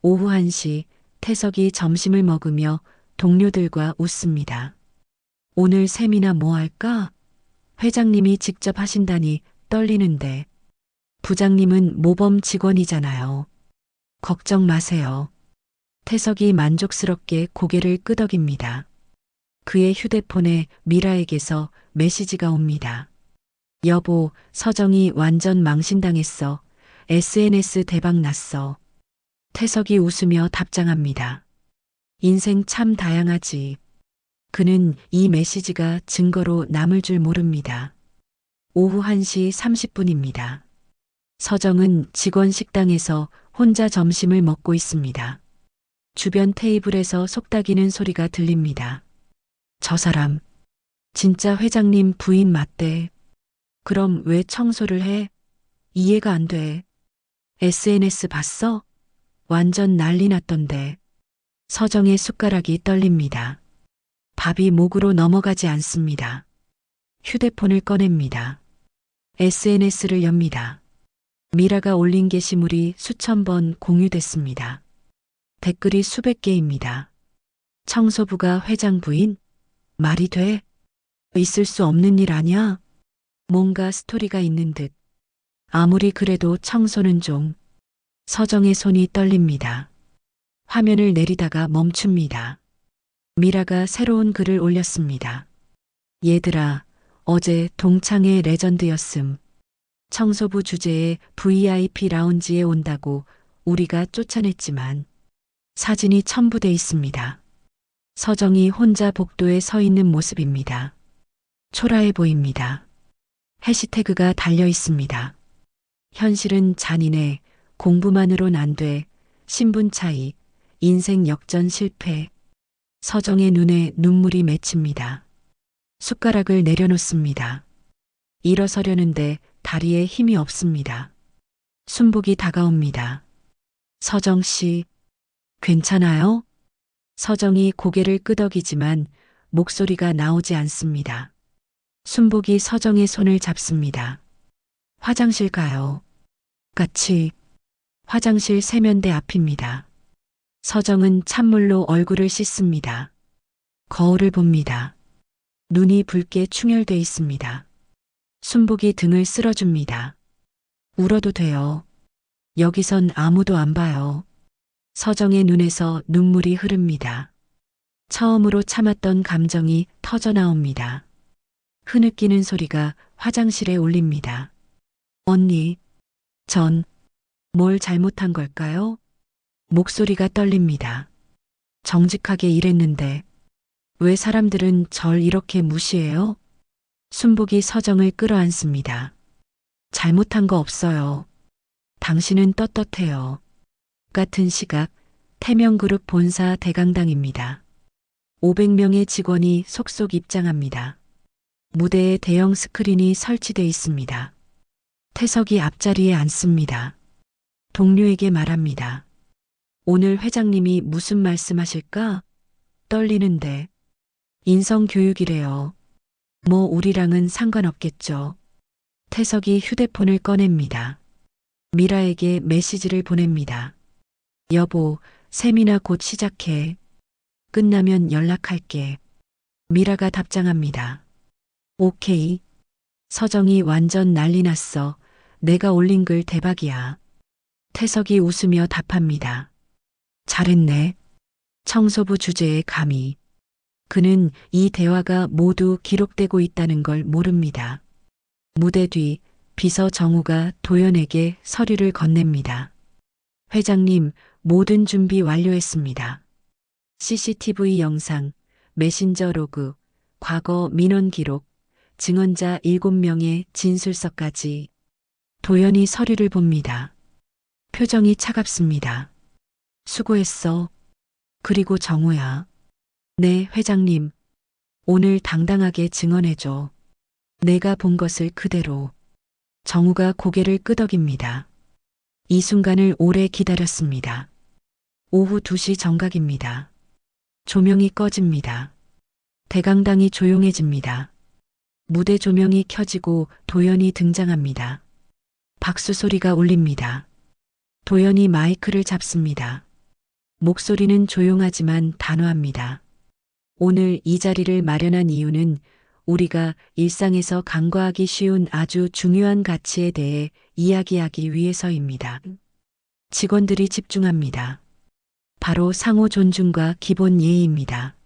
오후 1시 태석이 점심을 먹으며 동료들과 웃습니다. 오늘 세미나 뭐 할까? 회장님이 직접 하신다니 떨리는데. 부장님은 모범 직원이잖아요. 걱정 마세요. 태석이 만족스럽게 고개를 끄덕입니다. 그의 휴대폰에 미라에게서 메시지가 옵니다. 여보, 서정이 완전 망신당했어. SNS 대박 났어. 태석이 웃으며 답장합니다. 인생 참 다양하지. 그는 이 메시지가 증거로 남을 줄 모릅니다. 오후 1시 30분입니다. 서정은 직원 식당에서 혼자 점심을 먹고 있습니다. 주변 테이블에서 속닥이는 소리가 들립니다. 저 사람, 진짜 회장님 부인 맞대. 그럼 왜 청소를 해? 이해가 안 돼. SNS 봤어? 완전 난리 났던데. 서정의 숟가락이 떨립니다. 밥이 목으로 넘어가지 않습니다. 휴대폰을 꺼냅니다. SNS를 엽니다. 미라가 올린 게시물이 수천 번 공유됐습니다. 댓글이 수백 개입니다. 청소부가 회장 부인? 말이 돼? 있을 수 없는 일 아냐? 뭔가 스토리가 있는 듯. 아무리 그래도 청소는 좀. 서정의 손이 떨립니다. 화면을 내리다가 멈춥니다. 미라가 새로운 글을 올렸습니다. 얘들아, 어제 동창회 레전드였음. 청소부 주제에 VIP 라운지에 온다고 우리가 쫓아냈지만 사진이 첨부돼 있습니다. 서정이 혼자 복도에 서 있는 모습입니다. 초라해 보입니다. 해시태그가 달려 있습니다. 현실은 잔인해. 공부만으론 안 돼. 신분 차이. 인생 역전 실패. 서정의 눈에 눈물이 맺힙니다. 숟가락을 내려놓습니다. 일어서려는데 다리에 힘이 없습니다. 순복이 다가옵니다. 서정 씨, 괜찮아요? 서정이 고개를 끄덕이지만 목소리가 나오지 않습니다. 순복이 서정의 손을 잡습니다. 화장실 가요. 같이. 화장실 세면대 앞입니다. 서정은 찬물로 얼굴을 씻습니다. 거울을 봅니다. 눈이 붉게 충혈돼 있습니다. 순복이 등을 쓸어줍니다. 울어도 돼요. 여기선 아무도 안 봐요. 서정의 눈에서 눈물이 흐릅니다. 처음으로 참았던 감정이 터져 나옵니다. 흐느끼는 소리가 화장실에 울립니다. 언니, 전 뭘 잘못한 걸까요? 목소리가 떨립니다. 정직하게 일했는데 왜 사람들은 절 이렇게 무시해요? 순복이 서정을 끌어안습니다. 잘못한 거 없어요. 당신은 떳떳해요. 같은 시각 태명그룹 본사 대강당입니다. 500명의 직원이 속속 입장합니다. 무대에 대형 스크린이 설치돼 있습니다. 태석이 앞자리에 앉습니다. 동료에게 말합니다. 오늘 회장님이 무슨 말씀하실까? 떨리는데. 인성교육이래요. 뭐 우리랑은 상관없겠죠. 태석이 휴대폰을 꺼냅니다. 미라에게 메시지를 보냅니다. 여보, 세미나 곧 시작해. 끝나면 연락할게. 미라가 답장합니다. 오케이. 서정이 완전 난리 났어. 내가 올린 글 대박이야. 태석이 웃으며 답합니다. 잘했네. 청소부 주제에 감히. 그는 이 대화가 모두 기록되고 있다는 걸 모릅니다. 무대 뒤 비서 정우가 도연에게 서류를 건넵니다. 회장님, 모든 준비 완료했습니다. CCTV 영상, 메신저 로그, 과거 민원 기록, 증언자 7명의 진술서까지. 도연이 서류를 봅니다. 표정이 차갑습니다. 수고했어. 그리고 정우야. 네, 회장님. 오늘 당당하게 증언해줘. 내가 본 것을 그대로. 정우가 고개를 끄덕입니다. 이 순간을 오래 기다렸습니다. 오후 2시 정각입니다. 조명이 꺼집니다. 대강당이 조용해집니다. 무대 조명이 켜지고 도연이 등장합니다. 박수 소리가 울립니다. 도연이 마이크를 잡습니다. 목소리는 조용하지만 단호합니다. 오늘 이 자리를 마련한 이유는 우리가 일상에서 간과하기 쉬운 아주 중요한 가치에 대해 이야기하기 위해서입니다. 직원들이 집중합니다. 바로 상호 존중과 기본 예의입니다.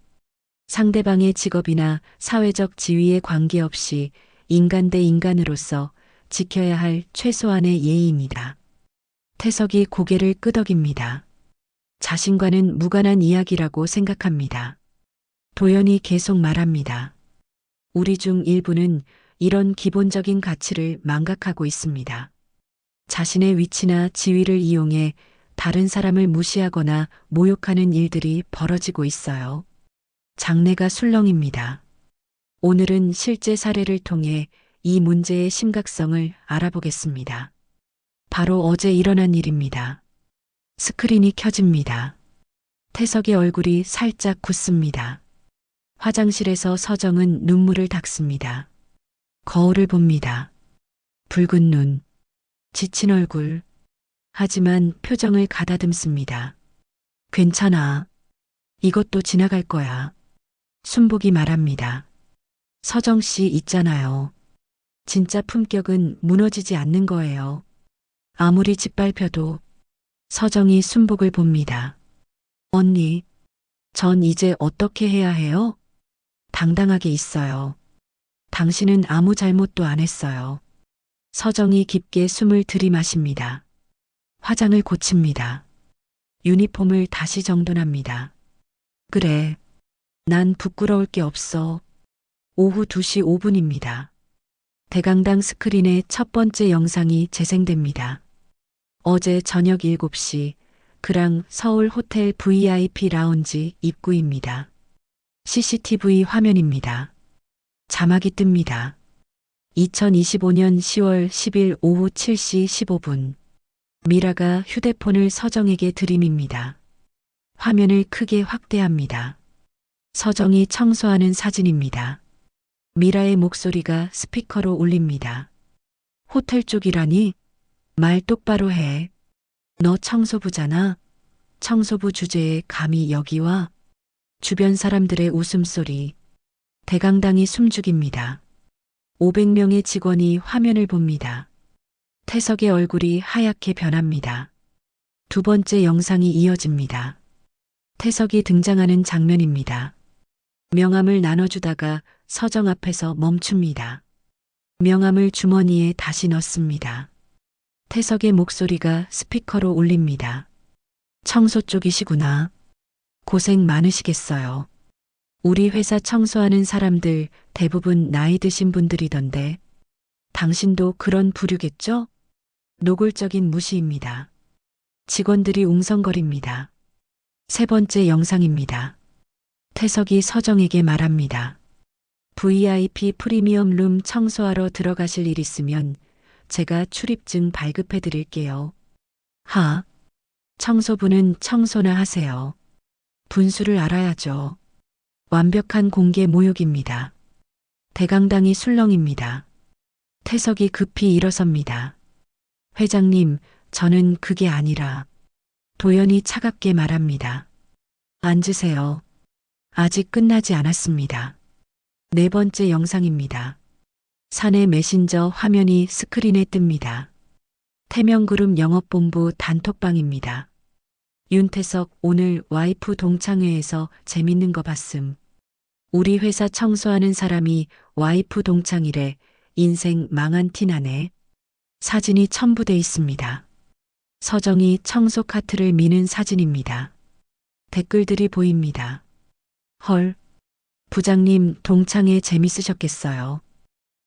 상대방의 직업이나 사회적 지위에 관계없이 인간 대 인간으로서 지켜야 할 최소한의 예의입니다. 태석이 고개를 끄덕입니다. 자신과는 무관한 이야기라고 생각합니다. 도연이 계속 말합니다. 우리 중 일부는 이런 기본적인 가치를 망각하고 있습니다. 자신의 위치나 지위를 이용해 다른 사람을 무시하거나 모욕하는 일들이 벌어지고 있어요. 장래가 술렁입니다. 오늘은 실제 사례를 통해 이 문제의 심각성을 알아보겠습니다. 바로 어제 일어난 일입니다. 스크린이 켜집니다. 태석의 얼굴이 살짝 굳습니다. 화장실에서 서정은 눈물을 닦습니다. 거울을 봅니다. 붉은 눈, 지친 얼굴. 하지만 표정을 가다듬습니다. 괜찮아. 이것도 지나갈 거야. 순복이 말합니다. 서정 씨 있잖아요. 진짜 품격은 무너지지 않는 거예요. 아무리 짓밟혀도. 서정이 순복을 봅니다. 언니, 전 이제 어떻게 해야 해요? 당당하게 있어요. 당신은 아무 잘못도 안 했어요. 서정이 깊게 숨을 들이마십니다. 화장을 고칩니다. 유니폼을 다시 정돈합니다. 그래, 난 부끄러울 게 없어. 오후 2시 5분입니다. 대강당 스크린에 첫 번째 영상이 재생됩니다. 어제 저녁 7시 그랑 서울 호텔 VIP 라운지 입구입니다. CCTV 화면입니다. 자막이 뜹니다. 2025년 10월 10일 오후 7시 15분. 미라가 휴대폰을 서정에게 들이밉니다. 화면을 크게 확대합니다. 서정이 청소하는 사진입니다. 미라의 목소리가 스피커로 울립니다. 호텔 쪽이라니? 말 똑바로 해. 너 청소부잖아. 청소부 주제에 감히 여기 와? 주변 사람들의 웃음소리. 대강당이 숨죽입니다. 500명의 직원이 화면을 봅니다. 태석의 얼굴이 하얗게 변합니다. 두 번째 영상이 이어집니다. 태석이 등장하는 장면입니다. 명함을 나눠주다가 서정 앞에서 멈춥니다. 명함을 주머니에 다시 넣습니다. 태석의 목소리가 스피커로 울립니다. 청소 쪽이시구나. 고생 많으시겠어요. 우리 회사 청소하는 사람들 대부분 나이 드신 분들이던데 당신도 그런 부류겠죠? 노골적인 무시입니다. 직원들이 웅성거립니다. 세 번째 영상입니다. 태석이 서정에게 말합니다. VIP 프리미엄 룸 청소하러 들어가실 일 있으면 제가 출입증 발급해 드릴게요. 청소부는 청소나 하세요. 분수를 알아야죠. 완벽한 공개 모욕입니다. 대강당이 술렁입니다. 태석이 급히 일어섭니다. 회장님, 저는 그게 아니라 도연이 차갑게 말합니다. 앉으세요. 아직 끝나지 않았습니다. 네 번째 영상입니다. 사내 메신저 화면이 스크린에 뜹니다. 태명그룹 영업본부 단톡방입니다. 윤태석 오늘 와이프 동창회에서 재밌는 거 봤음. 우리 회사 청소하는 사람이 와이프 동창이래. 인생 망한 티나네. 사진이 첨부돼 있습니다. 서정이 청소 카트를 미는 사진입니다. 댓글들이 보입니다. 헐, 부장님 동창회 재밌으셨겠어요.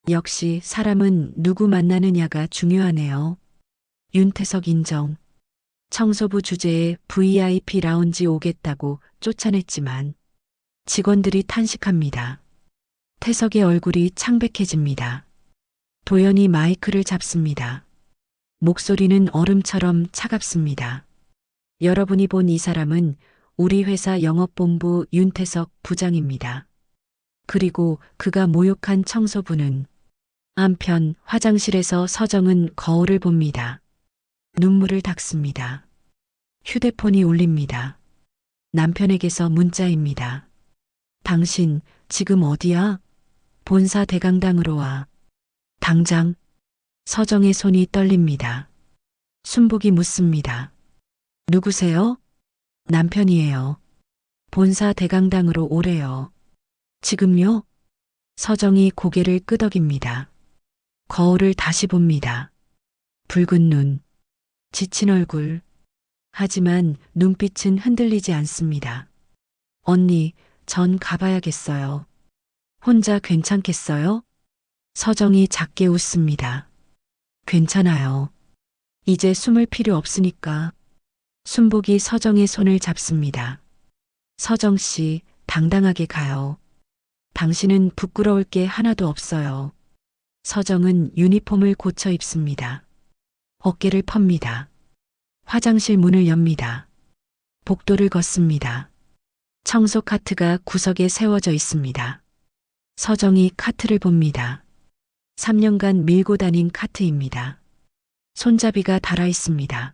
역시 사람은 누구 만나느냐가 중요하네요. 윤태석 인정. 청소부 주제에 VIP 라운지 오겠다고 쫓아냈지만 직원들이 탄식합니다. 태석의 얼굴이 창백해집니다. 도연이 마이크를 잡습니다. 목소리는 얼음처럼 차갑습니다. 여러분이 본 이 사람은 우리 회사 영업본부 윤태석 부장입니다. 그리고 그가 모욕한 청소부는 한편 화장실에서 서정은 거울을 봅니다. 눈물을 닦습니다. 휴대폰이 울립니다. 남편에게서 문자입니다. 당신 지금 어디야? 본사 대강당으로 와. 당장. 서정의 손이 떨립니다. 순복이 묻습니다. 누구세요? 남편이에요. 본사 대강당으로 오래요. 지금요? 서정이 고개를 끄덕입니다. 거울을 다시 봅니다. 붉은 눈, 지친 얼굴. 하지만 눈빛은 흔들리지 않습니다. 언니, 전 가봐야겠어요. 혼자 괜찮겠어요? 서정이 작게 웃습니다. 괜찮아요. 이제 숨을 필요 없으니까. 순복이 서정의 손을 잡습니다. 서정 씨, 당당하게 가요. 당신은 부끄러울 게 하나도 없어요. 서정은 유니폼을 고쳐 입습니다. 어깨를 텄니다. 화장실 문을 엽니다. 복도를 걷습니다. 청소 카트가 구석에 세워져 있습니다. 서정이 카트를 봅니다. 3년간 밀고 다닌 카트입니다. 손잡이가 달아 있습니다.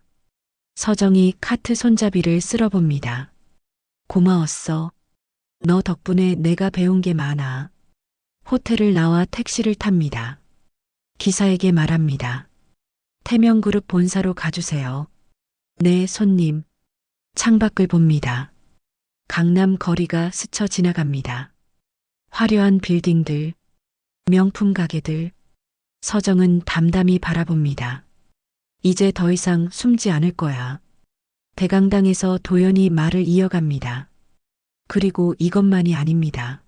서정이 카트 손잡이를 쓸어봅니다. 고마웠어. 너 덕분에 내가 배운 게 많아. 호텔을 나와 택시를 탑니다. 기사에게 말합니다. 태명그룹 본사로 가주세요. 네, 손님. 창밖을 봅니다. 강남 거리가 스쳐 지나갑니다. 화려한 빌딩들, 명품 가게들. 서정은 담담히 바라봅니다. 이제 더 이상 숨지 않을 거야. 대강당에서 도연이 말을 이어갑니다. 그리고 이것만이 아닙니다.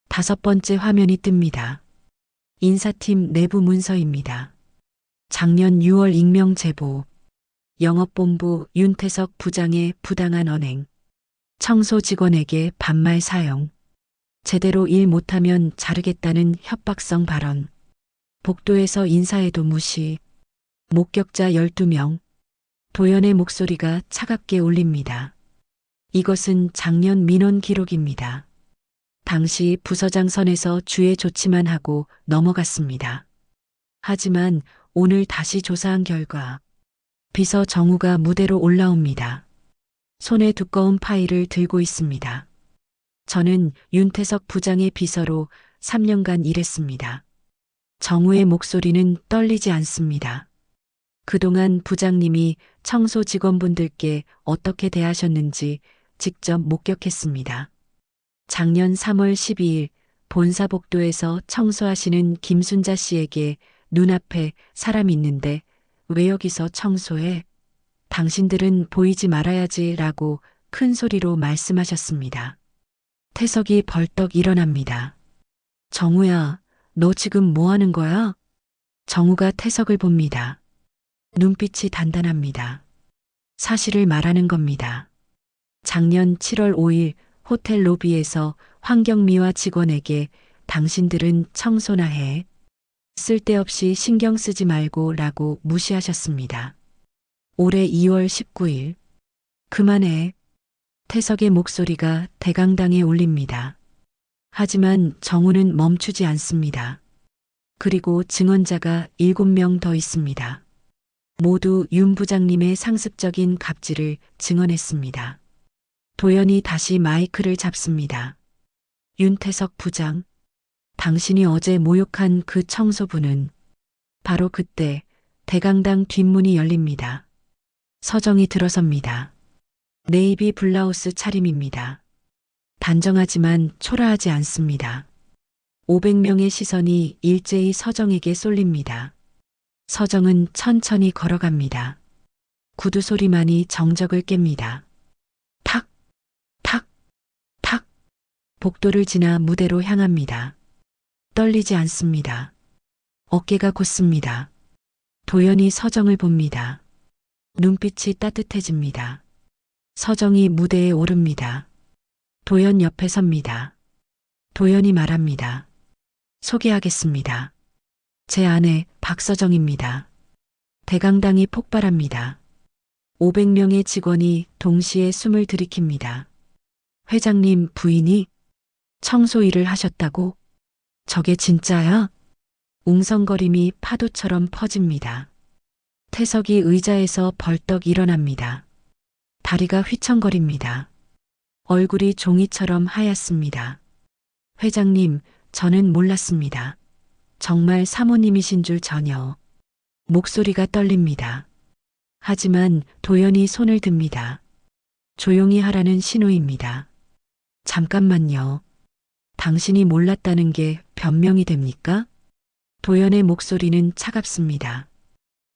5번째 화면이 뜹니다. 인사팀 내부 문서입니다. 작년 6월 익명 제보. 영업본부 윤태석 부장의 부당한 언행. 청소 직원에게 반말 사용. 제대로 일 못하면 자르겠다는 협박성 발언. 복도에서 인사에도 무시. 목격자 12명. 도연의 목소리가 차갑게 울립니다. 이것은 작년 민원 기록입니다. 당시 부서장 선에서 주의 조치만 하고 넘어갔습니다. 하지만 오늘 다시 조사한 결과 비서 정우가 무대로 올라옵니다. 손에 두꺼운 파일을 들고 있습니다. 저는 윤태석 부장의 비서로 3년간 일했습니다. 정우의 목소리는 떨리지 않습니다. 그동안 부장님이 청소 직원분들께 어떻게 대하셨는지 직접 목격했습니다. 작년 3월 12일 본사복도에서 청소하시는 김순자 씨에게 눈앞에 사람이 있는데 왜 여기서 청소해? 당신들은 보이지 말아야지 라고 큰 소리로 말씀하셨습니다. 태석이 벌떡 일어납니다. 정우야, 너 지금 뭐 하는 거야? 정우가 태석을 봅니다. 눈빛이 단단합니다. 사실을 말하는 겁니다. 작년 7월 5일 호텔 로비에서 황경미와 직원에게 당신들은 청소나 해. 쓸데없이 신경 쓰지 말고 라고 무시하셨습니다. 올해 2월 19일. 그만해. 태석의 목소리가 대강당에 울립니다. 하지만 정우는 멈추지 않습니다. 그리고 증언자가 7명 더 있습니다. 모두 윤 부장님의 상습적인 갑질을 증언했습니다. 도연이 다시 마이크를 잡습니다. 윤태석 부장, 당신이 어제 모욕한 그 청소부는 바로 그때 대강당 뒷문이 열립니다. 서정이 들어섭니다. 네이비 블라우스 차림입니다. 단정하지만 초라하지 않습니다. 500명의 시선이 일제히 서정에게 쏠립니다. 서정은 천천히 걸어갑니다. 구두 소리만이 정적을 깹니다. 탁, 탁, 탁. 복도를 지나 무대로 향합니다. 떨리지 않습니다. 어깨가 곧습니다. 도연이 서정을 봅니다. 눈빛이 따뜻해집니다. 서정이 무대에 오릅니다. 도연 옆에 섭니다. 도연이 말합니다. 소개하겠습니다. 제 아내 박서정입니다. 대강당이 폭발합니다. 500명의 직원이 동시에 숨을 들이킵니다. 회장님 부인이 청소 일을 하셨다고? 저게 진짜야? 웅성거림이 파도처럼 퍼집니다. 태석이 의자에서 벌떡 일어납니다. 다리가 휘청거립니다. 얼굴이 종이처럼 하얗습니다. 회장님, 저는 몰랐습니다. 정말 사모님이신 줄 전혀. 목소리가 떨립니다. 하지만 도연이 손을 듭니다. 조용히 하라는 신호입니다. 잠깐만요. 당신이 몰랐다는 게 변명이 됩니까? 도연의 목소리는 차갑습니다.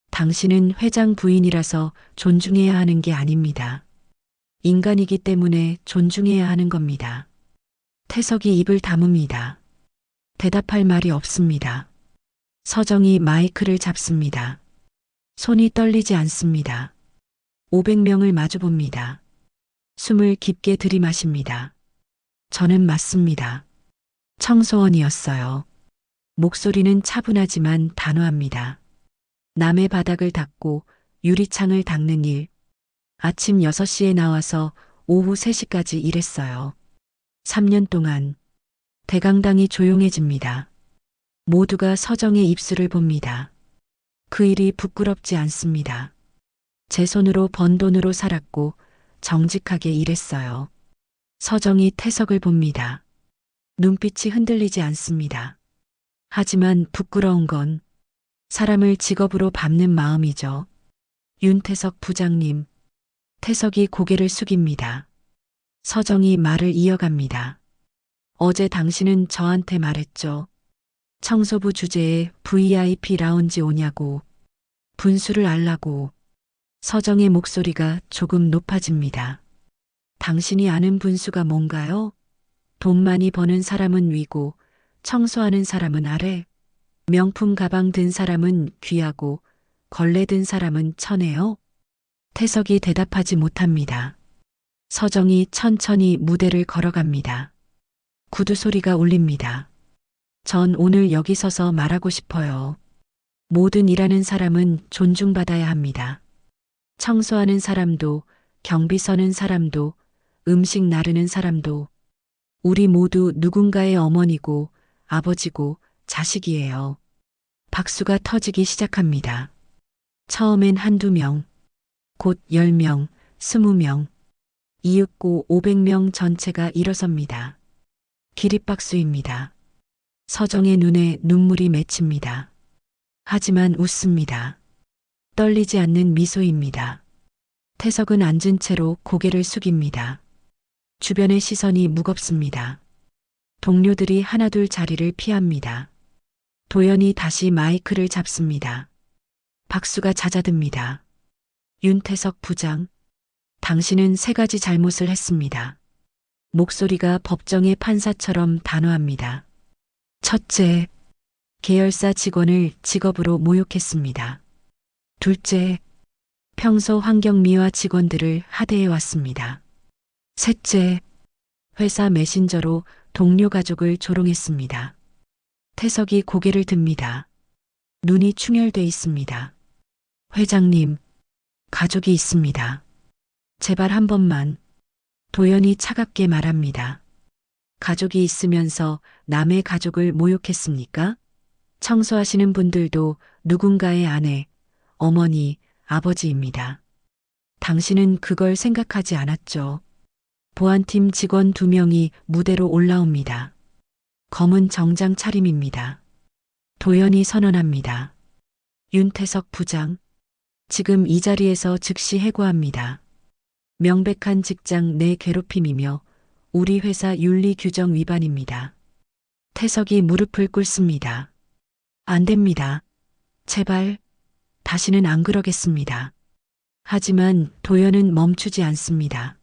당신은 회장 부인이라서 존중해야 하는 게 아닙니다. 인간이기 때문에 존중해야 하는 겁니다. 태석이 입을 다뭅니다. 대답할 말이 없습니다. 서정이 마이크를 잡습니다. 손이 떨리지 않습니다. 500명을 마주봅니다. 숨을 깊게 들이마십니다. 저는 맞습니다. 청소원이었어요. 목소리는 차분하지만 단호합니다. 남의 바닥을 닦고 유리창을 닦는 일. 아침 6시에 나와서 오후 3시까지 일했어요. 3년 동안 대강당이 조용해집니다. 모두가 서정의 입술을 봅니다. 그 일이 부끄럽지 않습니다. 제 손으로 번 돈으로 살았고 정직하게 일했어요. 서정이 태석을 봅니다. 눈빛이 흔들리지 않습니다. 하지만 부끄러운 건 사람을 직업으로 밟는 마음이죠. 윤태석 부장님. 태석이 고개를 숙입니다. 서정이 말을 이어갑니다. 어제 당신은 저한테 말했죠. 청소부 주제에 VIP 라운지 오냐고. 분수를 알라고. 서정의 목소리가 조금 높아집니다. 당신이 아는 분수가 뭔가요? 돈 많이 버는 사람은 위고, 청소하는 사람은 아래. 명품 가방 든 사람은 귀하고, 걸레 든 사람은 천해요? 태석이 대답하지 못합니다. 서정이 천천히 무대를 걸어갑니다. 구두 소리가 울립니다. 전 오늘 여기 서서 말하고 싶어요. 모든 일하는 사람은 존중받아야 합니다. 청소하는 사람도, 경비 서는 사람도, 음식 나르는 사람도, 우리 모두 누군가의 어머니고, 아버지고, 자식이에요. 박수가 터지기 시작합니다. 처음엔 한두 명, 곧 10명, 20명, 이윽고 500명 전체가 일어섭니다. 기립박수입니다. 서정의 눈에 눈물이 맺힙니다. 하지만 웃습니다. 떨리지 않는 미소입니다. 태석은 앉은 채로 고개를 숙입니다. 주변의 시선이 무겁습니다. 동료들이 하나둘 자리를 피합니다. 도연이 다시 마이크를 잡습니다. 박수가 잦아듭니다. 윤태석 부장, 당신은 3가지 잘못을 했습니다. 목소리가 법정의 판사처럼 단호합니다. 첫째, 계열사 직원을 직업으로 모욕했습니다. 둘째, 평소 환경미화 직원들을 하대해 왔습니다. 셋째, 회사 메신저로 동료 가족을 조롱했습니다. 태석이 고개를 듭니다. 눈이 충혈돼 있습니다. 회장님, 가족이 있습니다. 제발 한 번만. 도연이 차갑게 말합니다. 가족이 있으면서 남의 가족을 모욕했습니까? 청소하시는 분들도 누군가의 아내, 어머니, 아버지입니다. 당신은 그걸 생각하지 않았죠. 보안팀 직원 2명이 무대로 올라옵니다. 검은 정장 차림입니다. 도연이 선언합니다. 윤태석 부장, 지금 이 자리에서 즉시 해고합니다. 명백한 직장 내 괴롭힘이며 우리 회사 윤리 규정 위반입니다. 태석이 무릎을 꿇습니다. 안 됩니다. 제발, 다시는 안 그러겠습니다. 하지만 도연은 멈추지 않습니다.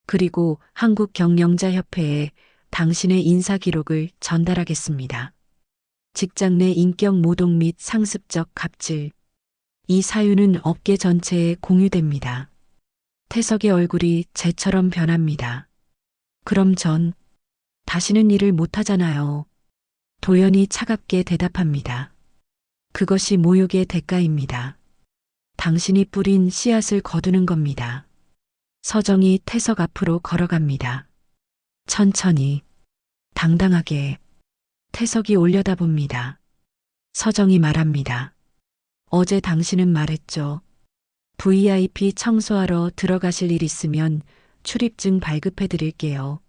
그리고 한국경영자협회에 당신의 인사 기록을 전달하겠습니다. 직장 내 인격 모독 및 상습적 갑질. 이 사유는 업계 전체에 공유됩니다. 태석의 얼굴이 재처럼 변합니다. 그럼 전 다시는 일을 못하잖아요. 도연이 차갑게 대답합니다. 그것이 모욕의 대가입니다. 당신이 뿌린 씨앗을 거두는 겁니다. 서정이 태석 앞으로 걸어갑니다. 천천히, 당당하게. 태석이 올려다봅니다. 서정이 말합니다. 어제 당신은 말했죠. VIP 청소하러 들어가실 일 있으면 출입증 발급해 드릴게요.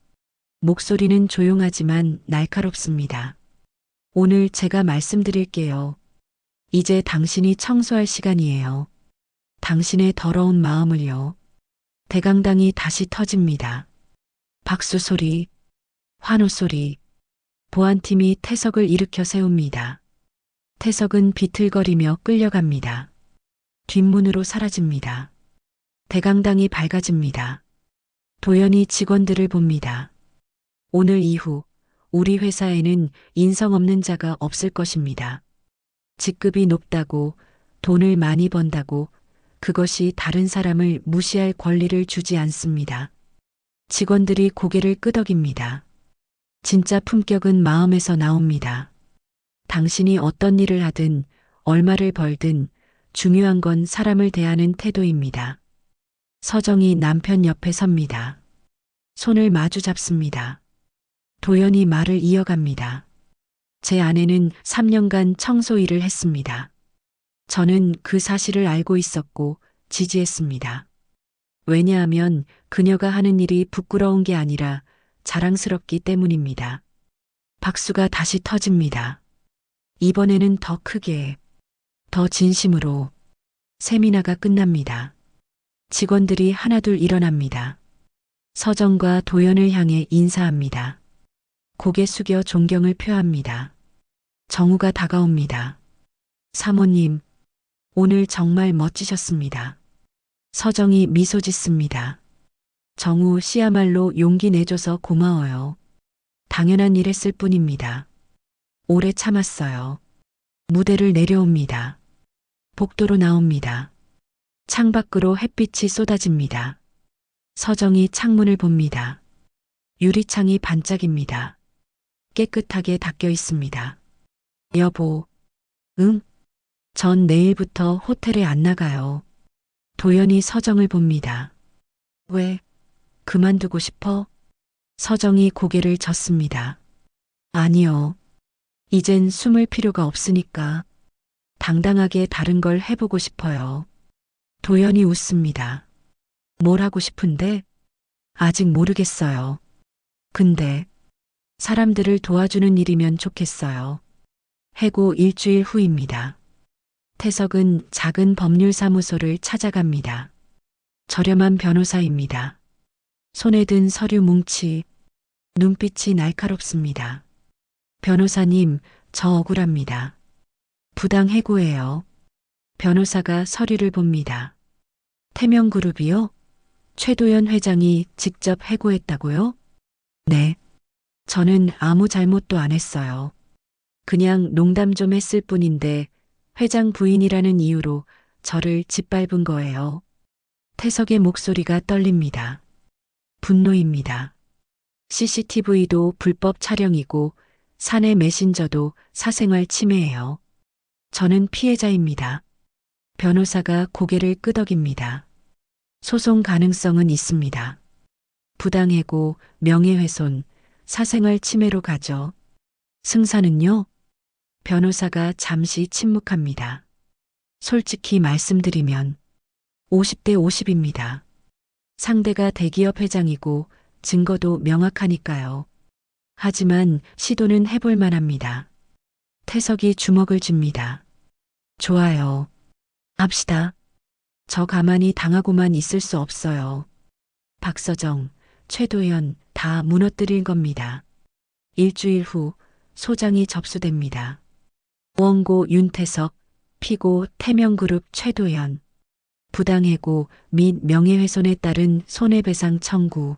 목소리는 조용하지만 날카롭습니다. 오늘 제가 말씀드릴게요. 이제 당신이 청소할 시간이에요. 당신의 더러운 마음을요. 대강당이 다시 터집니다. 박수 소리, 환호 소리. 보안팀이 태석을 일으켜 세웁니다. 태석은 비틀거리며 끌려갑니다. 뒷문으로 사라집니다. 대강당이 밝아집니다. 도연이 직원들을 봅니다. 오늘 이후 우리 회사에는 인성 없는 자가 없을 것입니다. 직급이 높다고, 돈을 많이 번다고 그것이 다른 사람을 무시할 권리를 주지 않습니다. 직원들이 고개를 끄덕입니다. 진짜 품격은 마음에서 나옵니다. 당신이 어떤 일을 하든 얼마를 벌든 중요한 건 사람을 대하는 태도입니다. 서정이 남편 옆에 섭니다. 손을 마주 잡습니다. 도연이 말을 이어갑니다. 제 아내는 3년간 청소 일을 했습니다. 저는 그 사실을 알고 있었고 지지했습니다. 왜냐하면 그녀가 하는 일이 부끄러운 게 아니라 자랑스럽기 때문입니다. 박수가 다시 터집니다. 이번에는 더 크게, 더 진심으로. 세미나가 끝납니다. 직원들이 하나둘 일어납니다. 서정과 도연을 향해 인사합니다. 고개 숙여 존경을 표합니다. 정우가 다가옵니다. 사모님, 오늘 정말 멋지셨습니다. 서정이 미소 짓습니다. 정우 씨야말로 용기 내줘서 고마워요. 당연한 일 했을 뿐입니다. 오래 참았어요. 무대를 내려옵니다. 복도로 나옵니다. 창밖으로 햇빛이 쏟아집니다. 서정이 창문을 봅니다. 유리창이 반짝입니다. 깨끗하게 닦여 있습니다. 여보, 응? 전 내일부터 호텔에 안 나가요. 도연이 서정을 봅니다. 왜? 그만두고 싶어? 서정이 고개를 젓습니다. 아니요. 이젠 숨을 필요가 없으니까 당당하게 다른 걸 해보고 싶어요. 도연이 웃습니다. 뭘 하고 싶은데? 아직 모르겠어요. 근데 사람들을 도와주는 일이면 좋겠어요. 해고 일주일 후입니다. 태석은 작은 법률사무소를 찾아갑니다. 저렴한 변호사입니다. 손에 든 서류 뭉치, 눈빛이 날카롭습니다. 변호사님, 저 억울합니다. 부당 해고예요. 변호사가 서류를 봅니다. 태명그룹이요? 최도연 회장이 직접 해고했다고요? 네. 저는 아무 잘못도 안 했어요. 그냥 농담 좀 했을 뿐인데 회장 부인이라는 이유로 저를 짓밟은 거예요. 태석의 목소리가 떨립니다. 분노입니다. CCTV도 불법 촬영이고 사내 메신저도 사생활 침해예요. 저는 피해자입니다. 변호사가 고개를 끄덕입니다. 소송 가능성은 있습니다. 부당해고, 명예훼손, 사생활 침해로 가죠. 승사는요? 변호사가 잠시 침묵합니다. 솔직히 말씀드리면 50대 50입니다. 상대가 대기업 회장이고 증거도 명확하니까요. 하지만 시도는 해볼 만합니다. 태석이 주먹을 쥡니다. 좋아요. 합시다. 저 가만히 당하고만 있을 수 없어요. 박서정, 최도연 다 무너뜨릴 겁니다. 일주일 후 소장이 접수됩니다. 원고 윤태석, 피고 태명그룹 최도연. 부당해고 및 명예훼손에 따른 손해배상 청구.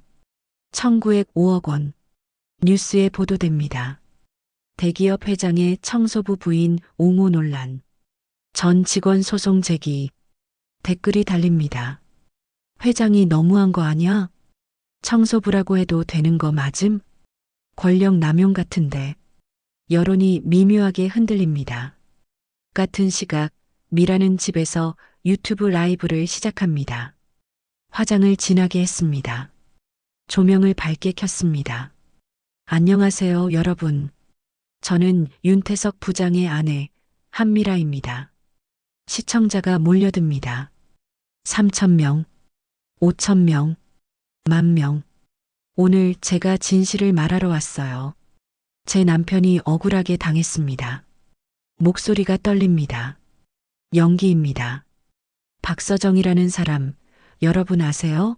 청구액 5억 원. 뉴스에 보도됩니다. 대기업 회장의 청소부 부인 옹호 논란. 전 직원 소송 제기. 댓글이 달립니다. 회장이 너무한 거 아니야? 청소부라고 해도 되는 거 맞음? 권력 남용 같은데. 여론이 미묘하게 흔들립니다. 같은 시각 미라는 집에서 유튜브 라이브를 시작합니다. 화장을 진하게 했습니다. 조명을 밝게 켰습니다. 안녕하세요, 여러분. 저는 윤태석 부장의 아내 한미라입니다. 시청자가 몰려듭니다. 3,000명, 5,000명, 10,000명. 오늘 제가 진실을 말하러 왔어요. 제 남편이 억울하게 당했습니다. 목소리가 떨립니다. 연기입니다. 박서정이라는 사람, 여러분 아세요?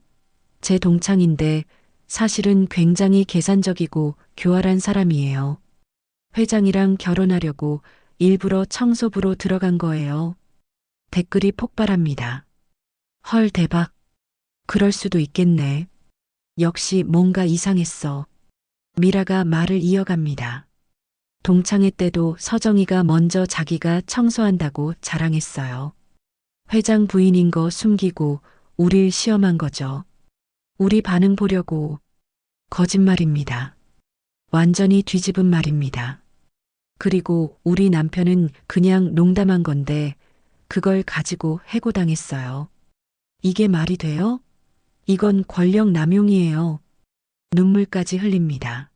제 동창인데 사실은 굉장히 계산적이고 교활한 사람이에요. 회장이랑 결혼하려고 일부러 청소부로 들어간 거예요. 댓글이 폭발합니다. 헐 대박. 그럴 수도 있겠네. 역시 뭔가 이상했어. 미라가 말을 이어갑니다. 동창회 때도 서정이가 먼저 자기가 청소한다고 자랑했어요. 회장 부인인 거 숨기고 우릴 시험한 거죠. 우리 반응 보려고. 거짓말입니다. 완전히 뒤집은 말입니다. 그리고 우리 남편은 그냥 농담한 건데 그걸 가지고 해고당했어요. 이게 말이 돼요? 이건 권력 남용이에요. 눈물까지 흘립니다.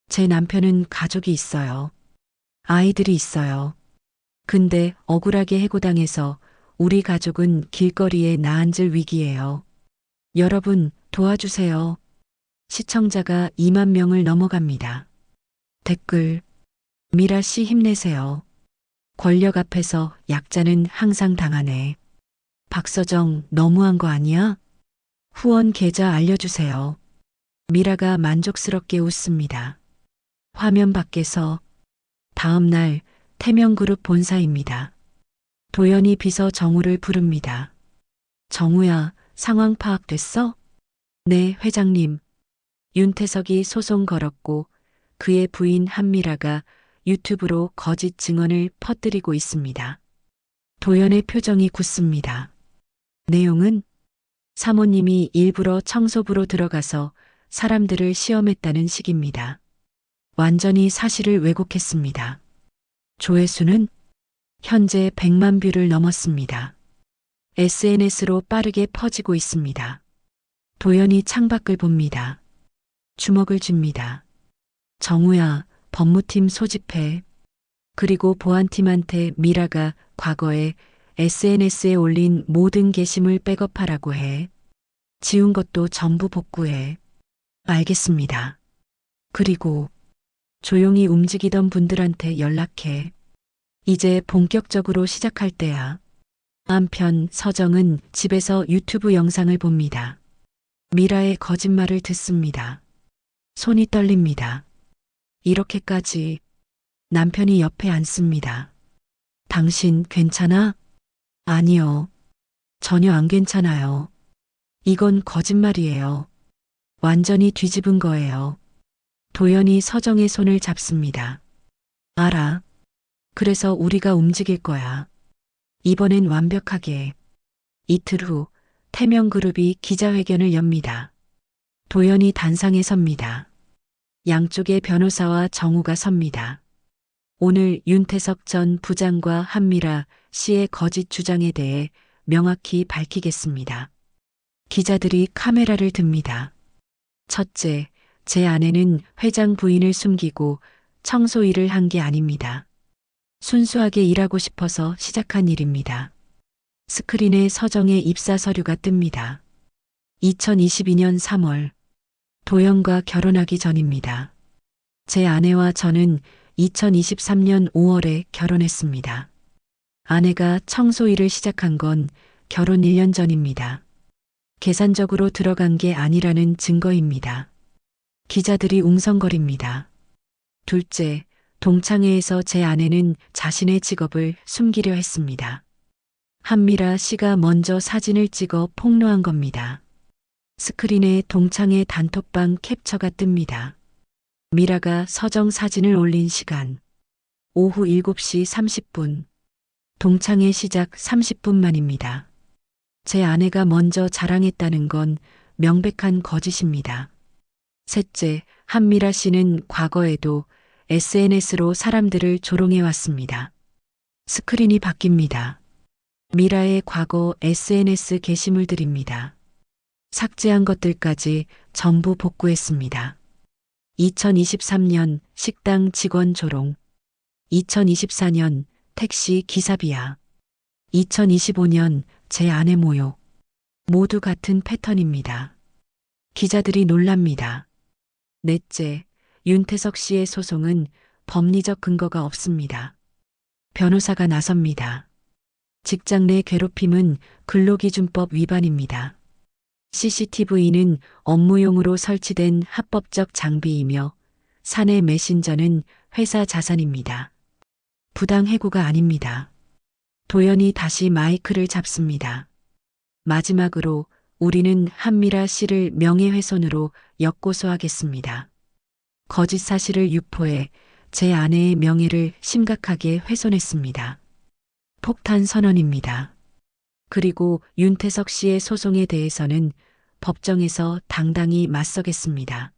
제 남편은 가족이 있어요. 아이들이 있어요. 근데 억울하게 해고당해서 우리 가족은 길거리에 나앉을 위기예요. 여러분 도와주세요. 시청자가 2만 명을 넘어갑니다. 댓글 미라 씨 힘내세요. 권력 앞에서 약자는 항상 당하네. 박서정 너무한 거 아니야? 후원 계좌 알려주세요. 미라가 만족스럽게 웃습니다. 화면 밖에서 다음 날 태명그룹 본사입니다. 도연이 비서 정우를 부릅니다. 정우야, 상황 파악됐어? 네, 회장님. 윤태석이 소송 걸었고 그의 부인 한미라가 유튜브로 거짓 증언을 퍼뜨리고 있습니다. 도연의 표정이 굳습니다. 내용은 사모님이 일부러 청소부로 들어가서 사람들을 시험했다는 식입니다. 완전히 사실을 왜곡했습니다. 조회수는 현재 100만 뷰를 넘었습니다. SNS로 빠르게 퍼지고 있습니다. 도연이 창밖을 봅니다. 주먹을 줍니다. 정우야, 법무팀 소집해. 그리고 보안팀한테 미라가 과거에 SNS에 올린 모든 게시물 백업하라고 해. 지운 것도 전부 복구해. 알겠습니다. 그리고 조용히 움직이던 분들한테 연락해. 이제 본격적으로 시작할 때야. 한편 서정은 집에서 유튜브 영상을 봅니다. 미라의 거짓말을 듣습니다. 손이 떨립니다. 이렇게까지 남편이 옆에 앉습니다. 당신 괜찮아? 아니요. 전혀 안 괜찮아요. 이건 거짓말이에요. 완전히 뒤집은 거예요. 도연이 서정의 손을 잡습니다. 알아. 그래서 우리가 움직일 거야. 이번엔 완벽하게. 이틀 후 태명그룹이 기자회견을 엽니다. 도연이 단상에 섭니다. 양쪽의 변호사와 정우가 섭니다. 오늘 윤태석 전 부장과 한미라 씨의 거짓 주장에 대해 명확히 밝히겠습니다. 기자들이 카메라를 듭니다. 첫째, 제 아내는 회장 부인을 숨기고 청소 일을 한 게 아닙니다. 순수하게 일하고 싶어서 시작한 일입니다. 스크린에 서정의 입사 서류가 뜹니다. 2022년 3월, 도연과 결혼하기 전입니다. 제 아내와 저는 2023년 5월에 결혼했습니다. 아내가 청소 일을 시작한 건 결혼 1년 전입니다. 계산적으로 들어간 게 아니라는 증거입니다. 기자들이 웅성거립니다. 둘째, 동창회에서 제 아내는 자신의 직업을 숨기려 했습니다. 한미라 씨가 먼저 사진을 찍어 폭로한 겁니다. 스크린에 동창회 단톡방 캡처가 뜹니다. 미라가 서정 사진을 올린 시간. 오후 7시 30분. 동창회 시작 30분 만입니다. 제 아내가 먼저 자랑했다는 건 명백한 거짓입니다. 셋째, 한미라 씨는 과거에도 SNS로 사람들을 조롱해 왔습니다. 스크린이 바뀝니다. 미라의 과거 SNS 게시물들입니다. 삭제한 것들까지 전부 복구했습니다. 2023년 식당 직원 조롱, 2024년 택시 기사비하, 2025년 제 아내 모욕. 모두 같은 패턴입니다. 기자들이 놀랍니다. 넷째, 윤태석 씨의 소송은 법리적 근거가 없습니다. 변호사가 나섭니다. 직장 내 괴롭힘은 근로기준법 위반입니다. CCTV는 업무용으로 설치된 합법적 장비이며 사내 메신저는 회사 자산입니다. 부당 해고가 아닙니다. 도연이 다시 마이크를 잡습니다. 마지막으로 우리는 한미라 씨를 명예훼손으로 역고소하겠습니다. 거짓 사실을 유포해 제 아내의 명예를 심각하게 훼손했습니다. 폭탄 선언입니다. 그리고 윤태석 씨의 소송에 대해서는 법정에서 당당히 맞서겠습니다.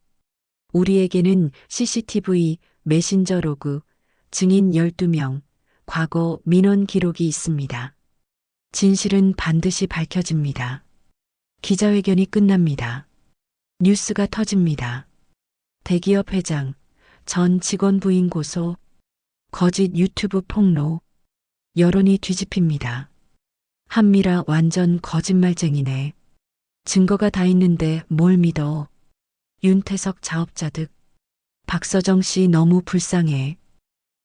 우리에게는 CCTV, 메신저 로그, 증인 12명, 과거 민원 기록이 있습니다. 진실은 반드시 밝혀집니다. 기자회견이 끝납니다. 뉴스가 터집니다. 대기업 회장, 전 직원 부인 고소, 거짓 유튜브 폭로, 여론이 뒤집힙니다. 한미라 완전 거짓말쟁이네. 증거가 다 있는데 뭘 믿어. 윤태석 자업자 득. 박서정 씨 너무 불쌍해.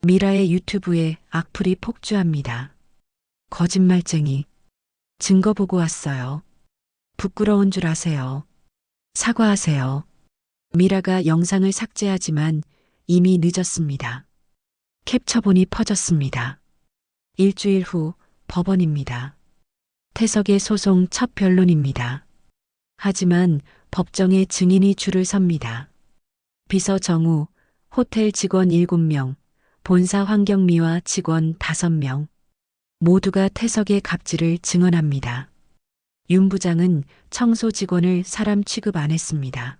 미라의 유튜브에 악플이 폭주합니다. 거짓말쟁이. 증거 보고 왔어요. 부끄러운 줄 아세요. 사과하세요. 미라가 영상을 삭제하지만 이미 늦었습니다. 캡처본이 퍼졌습니다. 일주일 후 법원입니다. 태석의 소송 첫 변론입니다. 하지만 법정에 증인이 줄을 섭니다. 비서 정우, 호텔 직원 7명, 본사 환경미화 직원 5명, 모두가 태석의 갑질을 증언합니다. 윤 부장은 청소 직원을 사람 취급 안 했습니다.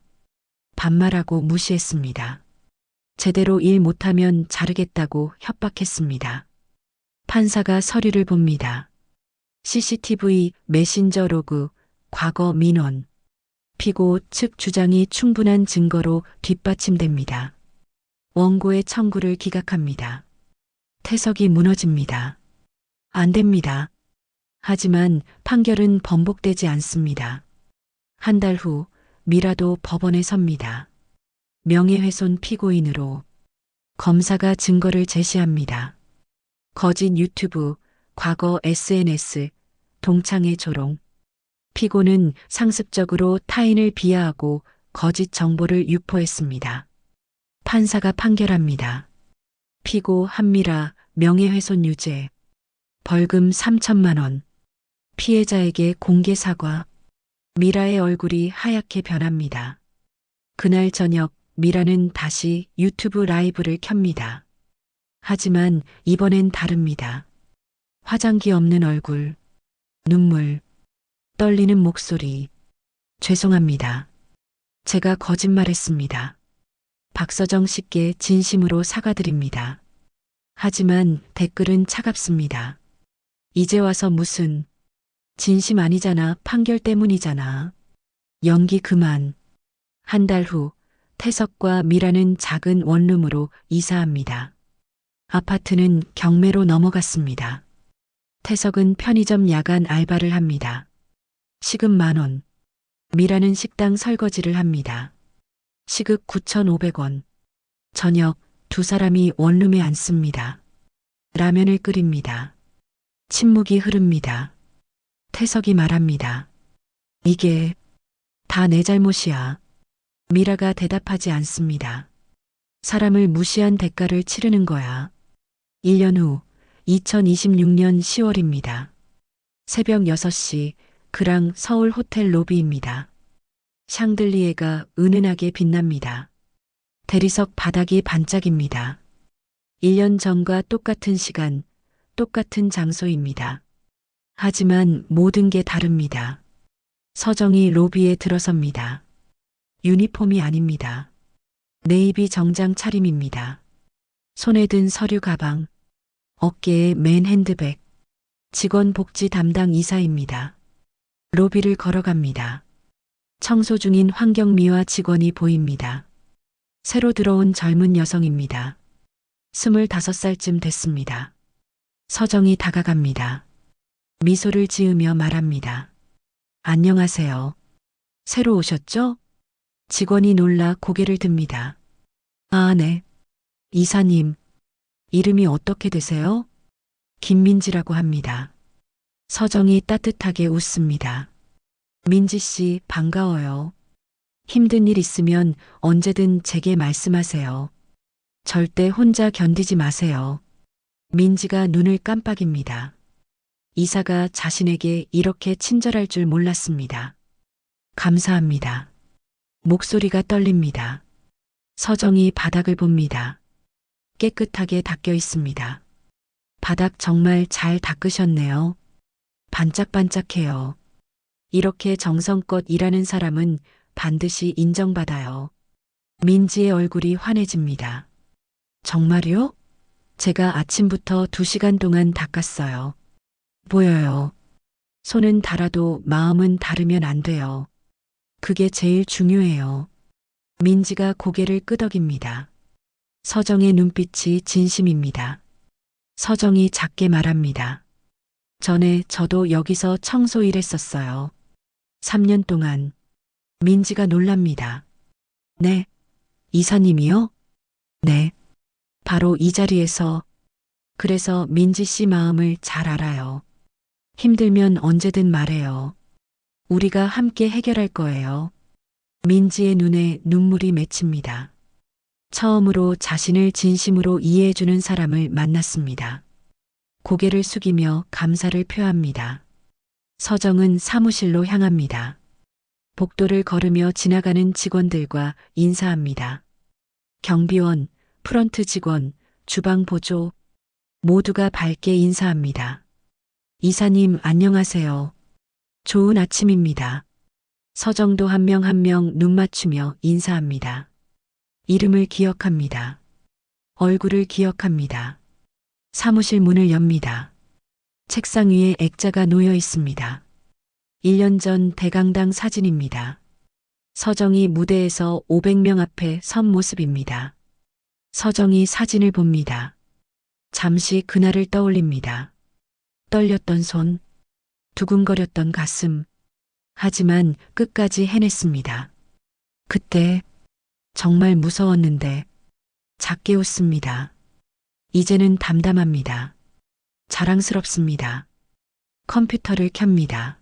반말하고 무시했습니다. 제대로 일 못하면 자르겠다고 협박했습니다. 판사가 서류를 봅니다. CCTV, 메신저 로그, 과거 민원. 피고 측 주장이 충분한 증거로 뒷받침됩니다. 원고의 청구를 기각합니다. 태석이 무너집니다. 안 됩니다. 하지만 판결은 번복되지 않습니다. 한 달 후 미라도 법원에 섭니다. 명예훼손 피고인으로 검사가 증거를 제시합니다. 거짓 유튜브, 과거 SNS, 동창회 조롱. 피고는 상습적으로 타인을 비하하고 거짓 정보를 유포했습니다. 판사가 판결합니다. 피고 한미라 명예훼손 유죄. 벌금 3천만 원. 피해자에게 공개 사과. 미라의 얼굴이 하얗게 변합니다. 그날 저녁 미라는 다시 유튜브 라이브를 켭니다. 하지만 이번엔 다릅니다. 화장기 없는 얼굴, 눈물, 떨리는 목소리. 죄송합니다. 제가 거짓말했습니다. 박서정 씨께 진심으로 사과드립니다. 하지만 댓글은 차갑습니다. 이제 와서 무슨 진심 아니잖아. 판결 때문이잖아. 연기 그만. 한 달 후 태석과 미라는 작은 원룸으로 이사합니다. 아파트는 경매로 넘어갔습니다. 태석은 편의점 야간 알바를 합니다. 시급 10,000원. 미라는 식당 설거지를 합니다. 시급 9,500원. 저녁 두 사람이 원룸에 앉습니다. 라면을 끓입니다. 침묵이 흐릅니다. 태석이 말합니다. 이게 다 내 잘못이야. 미라가 대답하지 않습니다. 사람을 무시한 대가를 치르는 거야. 1년 후 2026년 10월입니다. 새벽 6시 그랑 서울 호텔 로비입니다. 샹들리에가 은은하게 빛납니다. 대리석 바닥이 반짝입니다. 1년 전과 똑같은 시간, 똑같은 장소입니다. 하지만 모든 게 다릅니다. 서정이 로비에 들어섭니다. 유니폼이 아닙니다. 네이비 정장 차림입니다. 손에 든 서류 가방, 어깨에 맨 핸드백. 직원 복지 담당 이사입니다. 로비를 걸어갑니다. 청소 중인 환경미화 직원이 보입니다. 새로 들어온 젊은 여성입니다. 25살쯤 됐습니다. 서정이 다가갑니다. 미소를 지으며 말합니다. 안녕하세요. 새로 오셨죠? 직원이 놀라 고개를 듭니다. 아, 네. 이사님, 이름이 어떻게 되세요? 김민지라고 합니다. 서정이 따뜻하게 웃습니다. 민지 씨, 반가워요. 힘든 일 있으면 언제든 제게 말씀하세요. 절대 혼자 견디지 마세요. 민지가 눈을 깜빡입니다. 이사가 자신에게 이렇게 친절할 줄 몰랐습니다. 감사합니다. 목소리가 떨립니다. 서정이 바닥을 봅니다. 깨끗하게 닦여 있습니다. 바닥 정말 잘 닦으셨네요. 반짝반짝해요. 이렇게 정성껏 일하는 사람은 반드시 인정받아요. 민지의 얼굴이 환해집니다. 정말요? 제가 아침부터 2시간 동안 닦았어요. 보여요. 손은 달아도 마음은 다르면 안 돼요. 그게 제일 중요해요. 민지가 고개를 끄덕입니다. 서정의 눈빛이 진심입니다. 서정이 작게 말합니다. 전에 저도 여기서 청소 일했었어요. 3년 동안. 민지가 놀랍니다. 네. 이사님이요? 네. 바로 이 자리에서. 그래서 민지 씨 마음을 잘 알아요. 힘들면 언제든 말해요. 우리가 함께 해결할 거예요. 민지의 눈에 눈물이 맺힙니다. 처음으로 자신을 진심으로 이해해주는 사람을 만났습니다. 고개를 숙이며 감사를 표합니다. 서정은 사무실로 향합니다. 복도를 걸으며 지나가는 직원들과 인사합니다. 경비원, 프런트 직원, 주방 보조, 모두가 밝게 인사합니다. 이사님 안녕하세요. 좋은 아침입니다. 서정도 한 명 한 명 눈 맞추며 인사합니다. 이름을 기억합니다. 얼굴을 기억합니다. 사무실 문을 엽니다. 책상 위에 액자가 놓여 있습니다. 1년 전 대강당 사진입니다. 서정이 무대에서 500명 앞에 선 모습입니다. 서정이 사진을 봅니다. 잠시 그날을 떠올립니다. 떨렸던 손, 두근거렸던 가슴. 하지만 끝까지 해냈습니다. 그때 정말 무서웠는데 작게 웃습니다. 이제는 담담합니다. 자랑스럽습니다. 컴퓨터를 켭니다.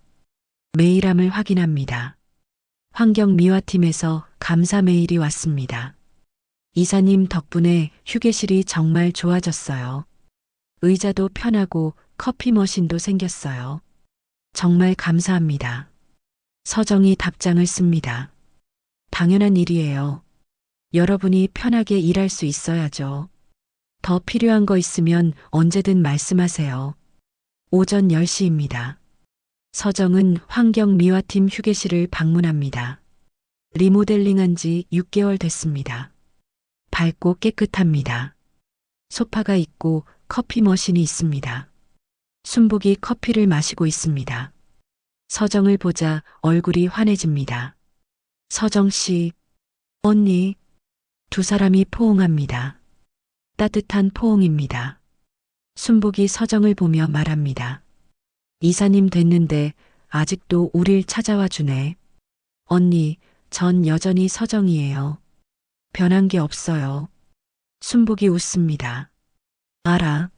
메일함을 확인합니다. 환경미화팀에서 감사 메일이 왔습니다. 이사님 덕분에 휴게실이 정말 좋아졌어요. 의자도 편하고 커피 머신도 생겼어요. 정말 감사합니다. 서정이 답장을 씁니다. 당연한 일이에요. 여러분이 편하게 일할 수 있어야죠. 더 필요한 거 있으면 언제든 말씀하세요. 오전 10시입니다. 서정은 환경미화팀 휴게실을 방문합니다. 리모델링한 지 6개월 됐습니다. 밝고 깨끗합니다. 소파가 있고 커피 머신이 있습니다. 순복이 커피를 마시고 있습니다. 서정을 보자 얼굴이 환해집니다. 서정 씨, 언니, 두 사람이 포옹합니다. 따뜻한 포옹입니다. 순복이 서정을 보며 말합니다. 이사님 됐는데 아직도 우릴 찾아와 주네. 언니, 전 여전히 서정이에요. 변한 게 없어요. 순복이 웃습니다. 알아.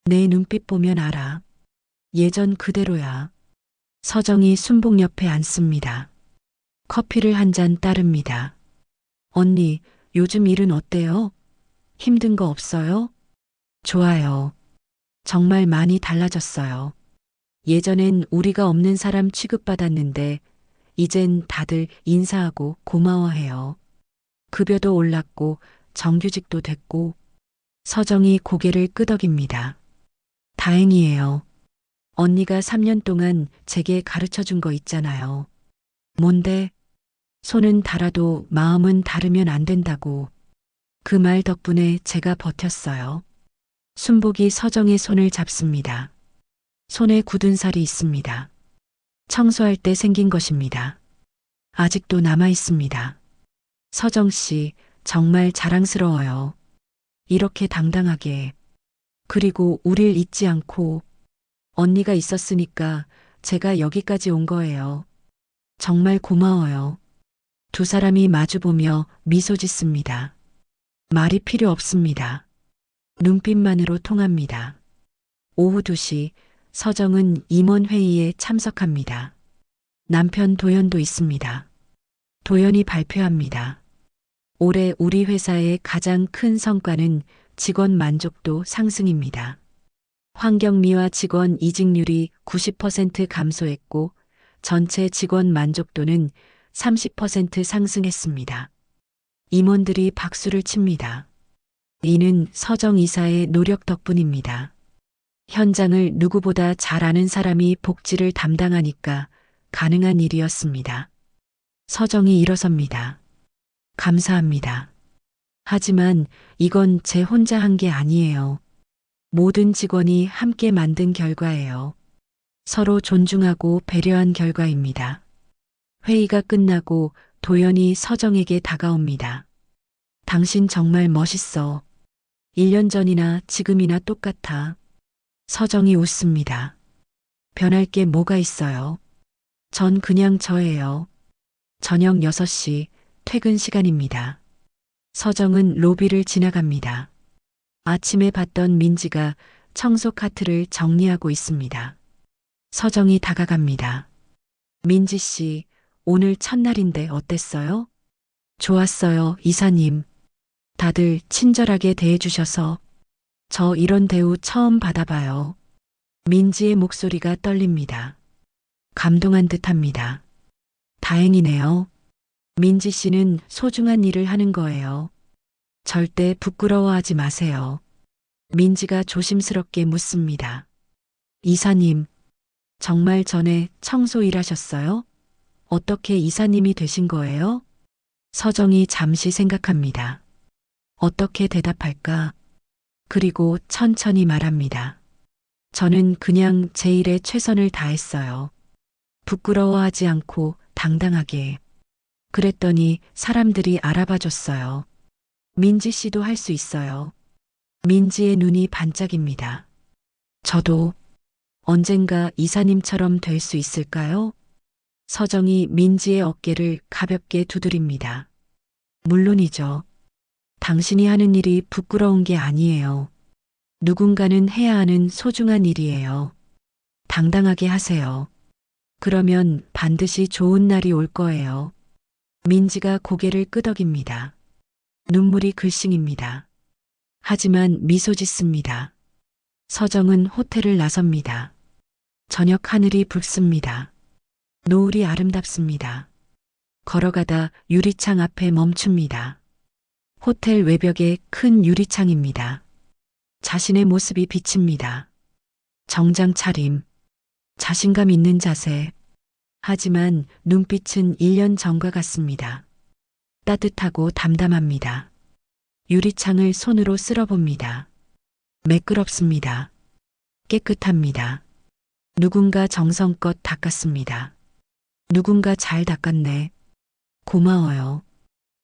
내 눈빛 보면 알아. 예전 그대로야. 서정이 순복 옆에 앉습니다. 커피를 한 잔 따릅니다. 언니, 요즘 일은 어때요? 힘든 거 없어요? 좋아요. 정말 많이 달라졌어요. 예전엔 우리가 없는 사람 취급받았는데 이젠 다들 인사하고 고마워해요. 급여도 올랐고 정규직도 됐고. 서정이 고개를 끄덕입니다. 다행이에요. 언니가 3년 동안 제게 가르쳐 준 거 있잖아요. 뭔데? 손은 달아도 마음은 다르면 안 된다고. 그 말 덕분에 제가 버텼어요. 순복이 서정의 손을 잡습니다. 손에 굳은 살이 있습니다. 청소할 때 생긴 것입니다. 아직도 남아 있습니다. 서정 씨, 정말 자랑스러워요. 이렇게 당당하게. 그리고 우릴 잊지 않고. 언니가 있었으니까 제가 여기까지 온 거예요. 정말 고마워요. 두 사람이 마주보며 미소 짓습니다. 말이 필요 없습니다. 눈빛만으로 통합니다. 오후 2시 서정은 임원회의에 참석합니다. 남편 도연도 있습니다. 도연이 발표합니다. 올해 우리 회사의 가장 큰 성과는 직원 만족도 상승입니다. 환경미화 직원 이직률이 90% 감소했고 전체 직원 만족도는 30% 상승했습니다. 임원들이 박수를 칩니다. 이는 서정 이사의 노력 덕분입니다. 현장을 누구보다 잘 아는 사람이 복지를 담당하니까 가능한 일이었습니다. 서정이 일어섭니다. 감사합니다. 하지만 이건 제 혼자 한 게 아니에요. 모든 직원이 함께 만든 결과예요. 서로 존중하고 배려한 결과입니다. 회의가 끝나고 도연이 서정에게 다가옵니다. 당신 정말 멋있어. 1년 전이나 지금이나 똑같아. 서정이 웃습니다. 변할 게 뭐가 있어요? 전 그냥 저예요. 저녁 6시 퇴근 시간입니다. 서정은 로비를 지나갑니다. 아침에 봤던 민지가 청소 카트를 정리하고 있습니다. 서정이 다가갑니다. 민지 씨, 오늘 첫날인데 어땠어요? 좋았어요, 이사님. 다들 친절하게 대해주셔서. 저 이런 대우 처음 받아봐요. 민지의 목소리가 떨립니다. 감동한 듯합니다. 다행이네요. 민지 씨는 소중한 일을 하는 거예요. 절대 부끄러워하지 마세요. 민지가 조심스럽게 묻습니다. 이사님, 정말 전에 청소 일하셨어요? 어떻게 이사님이 되신 거예요? 서정이 잠시 생각합니다. 어떻게 대답할까? 그리고 천천히 말합니다. 저는 그냥 제 일에 최선을 다했어요. 부끄러워하지 않고 당당하게. 그랬더니 사람들이 알아봐 줬어요. 민지 씨도 할 수 있어요. 민지의 눈이 반짝입니다. 저도 언젠가 이사님처럼 될 수 있을까요? 서정이 민지의 어깨를 가볍게 두드립니다. 물론이죠. 당신이 하는 일이 부끄러운 게 아니에요. 누군가는 해야 하는 소중한 일이에요. 당당하게 하세요. 그러면 반드시 좋은 날이 올 거예요. 민지가 고개를 끄덕입니다. 눈물이 글썽입니다. 하지만 미소 짓습니다. 서정은 호텔을 나섭니다. 저녁 하늘이 붉습니다. 노을이 아름답습니다. 걸어가다 유리창 앞에 멈춥니다. 호텔 외벽에 큰 유리창입니다. 자신의 모습이 비칩니다. 정장 차림, 자신감 있는 자세. 하지만 눈빛은 1년 전과 같습니다. 따뜻하고 담담합니다. 유리창을 손으로 쓸어봅니다. 매끄럽습니다. 깨끗합니다. 누군가 정성껏 닦았습니다. 누군가 잘 닦았네. 고마워요.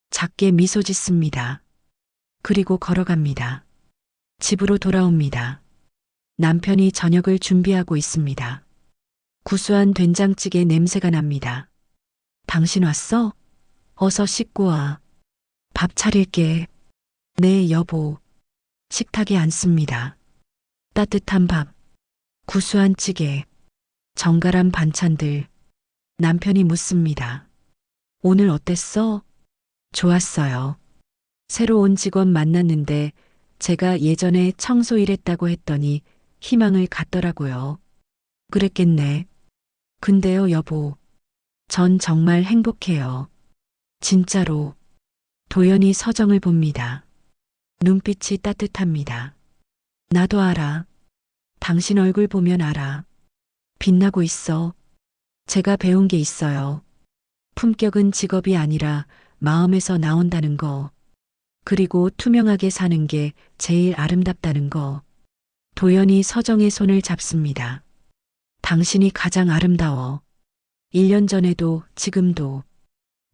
작게 미소 짓습니다. 그리고 걸어갑니다. 집으로 돌아옵니다. 남편이 저녁을 준비하고 있습니다. 구수한 된장찌개 냄새가 납니다. 당신 왔어? 어서 씻고 와. 밥 차릴게. 네, 여보. 식탁에 앉습니다. 따뜻한 밥, 구수한 찌개, 정갈한 반찬들. 남편이 묻습니다. 오늘 어땠어? 좋았어요. 새로 온 직원 만났는데 제가 예전에 청소 일했다고 했더니 희망을 갖더라고요. 그랬겠네. 근데요, 여보. 전 정말 행복해요. 진짜로. 도연이 서정을 봅니다. 눈빛이 따뜻합니다. 나도 알아. 당신 얼굴 보면 알아. 빛나고 있어. 제가 배운 게 있어요. 품격은 직업이 아니라 마음에서 나온다는 거. 그리고 투명하게 사는 게 제일 아름답다는 거. 도연이 서정의 손을 잡습니다. 당신이 가장 아름다워. 1년 전에도 지금도.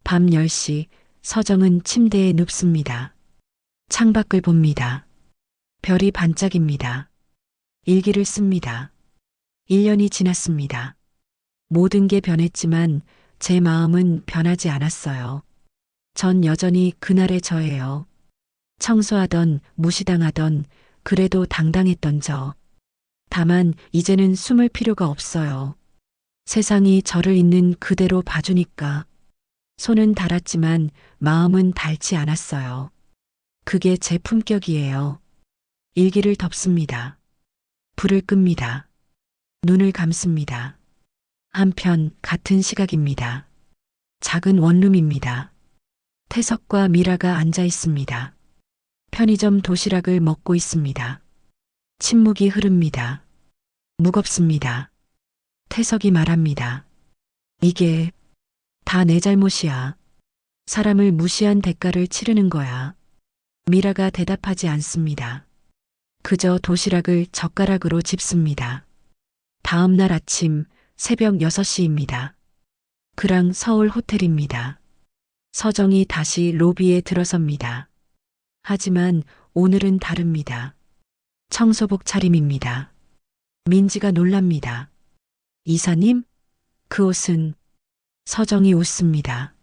밤 10시 서정은 침대에 눕습니다. 창밖을 봅니다. 별이 반짝입니다. 일기를 씁니다. 1년이 지났습니다. 모든 게 변했지만 제 마음은 변하지 않았어요. 전 여전히 그날의 저예요. 청소하던 무시당하던 그래도 당당했던 저. 다만 이제는 숨을 필요가 없어요. 세상이 저를 있는 그대로 봐주니까. 손은 닳았지만 마음은 닳지 않았어요. 그게 제 품격이에요. 일기를 덮습니다. 불을 끕니다. 눈을 감습니다. 한편 같은 시각입니다. 작은 원룸입니다. 태석과 미라가 앉아 있습니다. 편의점 도시락을 먹고 있습니다. 침묵이 흐릅니다. 무겁습니다. 태석이 말합니다. 이게 다 내 잘못이야. 사람을 무시한 대가를 치르는 거야. 미라가 대답하지 않습니다. 그저 도시락을 젓가락으로 집습니다. 다음 날 아침 새벽 6시입니다. 그랑 서울 호텔입니다. 서정이 다시 로비에 들어섭니다. 하지만 오늘은 다릅니다. 청소복 차림입니다. 민지가 놀랍니다. 이사님? 그 옷은? 서정이 웃습니다.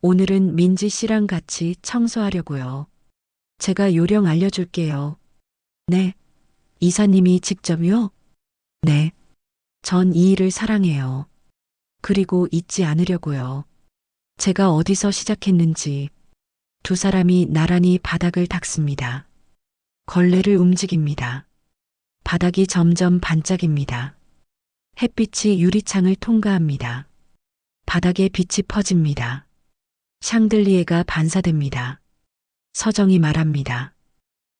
오늘은 민지 씨랑 같이 청소하려고요. 제가 요령 알려줄게요. 네. 이사님이 직접요? 네. 전 이 일을 사랑해요. 그리고 잊지 않으려고요. 제가 어디서 시작했는지. 두 사람이 나란히 바닥을 닦습니다. 걸레를 움직입니다. 바닥이 점점 반짝입니다. 햇빛이 유리창을 통과합니다. 바닥에 빛이 퍼집니다. 샹들리에가 반사됩니다. 서정이 말합니다.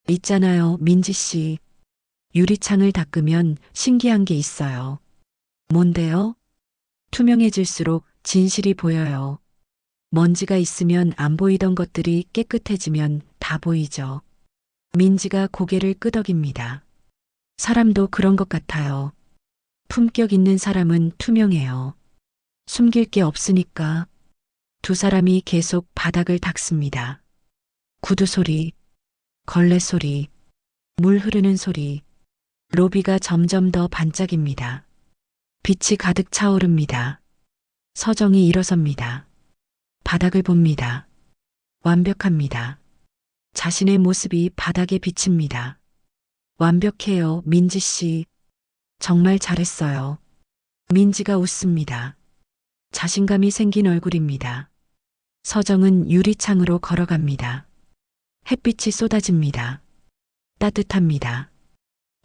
있잖아요, 민지 씨. 유리창을 닦으면 신기한 게 있어요. 뭔데요? 투명해질수록 진실이 보여요. 먼지가 있으면 안 보이던 것들이 깨끗해지면 다 보이죠. 민지가 고개를 끄덕입니다. 사람도 그런 것 같아요. 품격 있는 사람은 투명해요. 숨길 게 없으니까. 두 사람이 계속 바닥을 닦습니다. 구두 소리, 걸레 소리, 물 흐르는 소리. 로비가 점점 더 반짝입니다. 빛이 가득 차오릅니다. 서정이 일어섭니다. 바닥을 봅니다. 완벽합니다. 자신의 모습이 바닥에 비칩니다. 완벽해요, 민지 씨. 정말 잘했어요. 민지가 웃습니다. 자신감이 생긴 얼굴입니다. 서정은 유리창으로 걸어갑니다. 햇빛이 쏟아집니다. 따뜻합니다.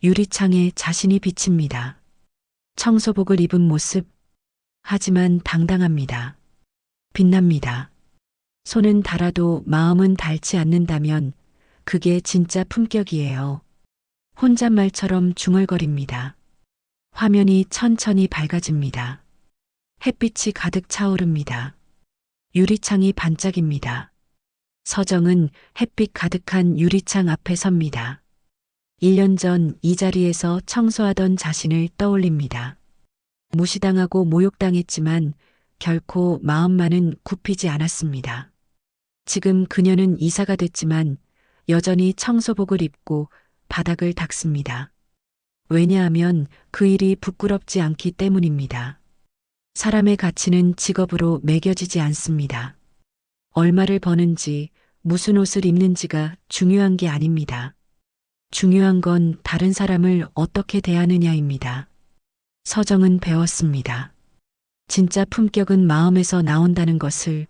유리창에 자신이 비칩니다. 청소복을 입은 모습. 하지만 당당합니다. 빛납니다. 손은 달아도 마음은 닳지 않는다면 그게 진짜 품격이에요. 혼잣말처럼 중얼거립니다. 화면이 천천히 밝아집니다. 햇빛이 가득 차오릅니다. 유리창이 반짝입니다. 서정은 햇빛 가득한 유리창 앞에 섭니다. 1년 전 이 자리에서 청소하던 자신을 떠올립니다. 무시당하고 모욕당했지만 결코 마음만은 굽히지 않았습니다. 지금 그녀는 이사가 됐지만 여전히 청소복을 입고 바닥을 닦습니다. 왜냐하면 그 일이 부끄럽지 않기 때문입니다. 사람의 가치는 직업으로 매겨지지 않습니다. 얼마를 버는지, 무슨 옷을 입는지가 중요한 게 아닙니다. 중요한 건 다른 사람을 어떻게 대하느냐입니다. 서정은 배웠습니다. 진짜 품격은 마음에서 나온다는 것을,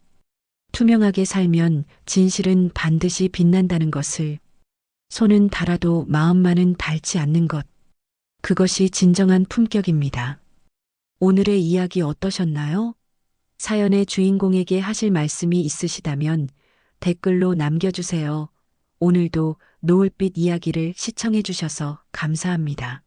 투명하게 살면 진실은 반드시 빛난다는 것을, 손은 달아도 마음만은 닳지 않는 것, 그것이 진정한 품격입니다. 오늘의 이야기 어떠셨나요? 사연의 주인공에게 하실 말씀이 있으시다면 댓글로 남겨주세요. 오늘도 노을빛 이야기를 시청해 주셔서 감사합니다.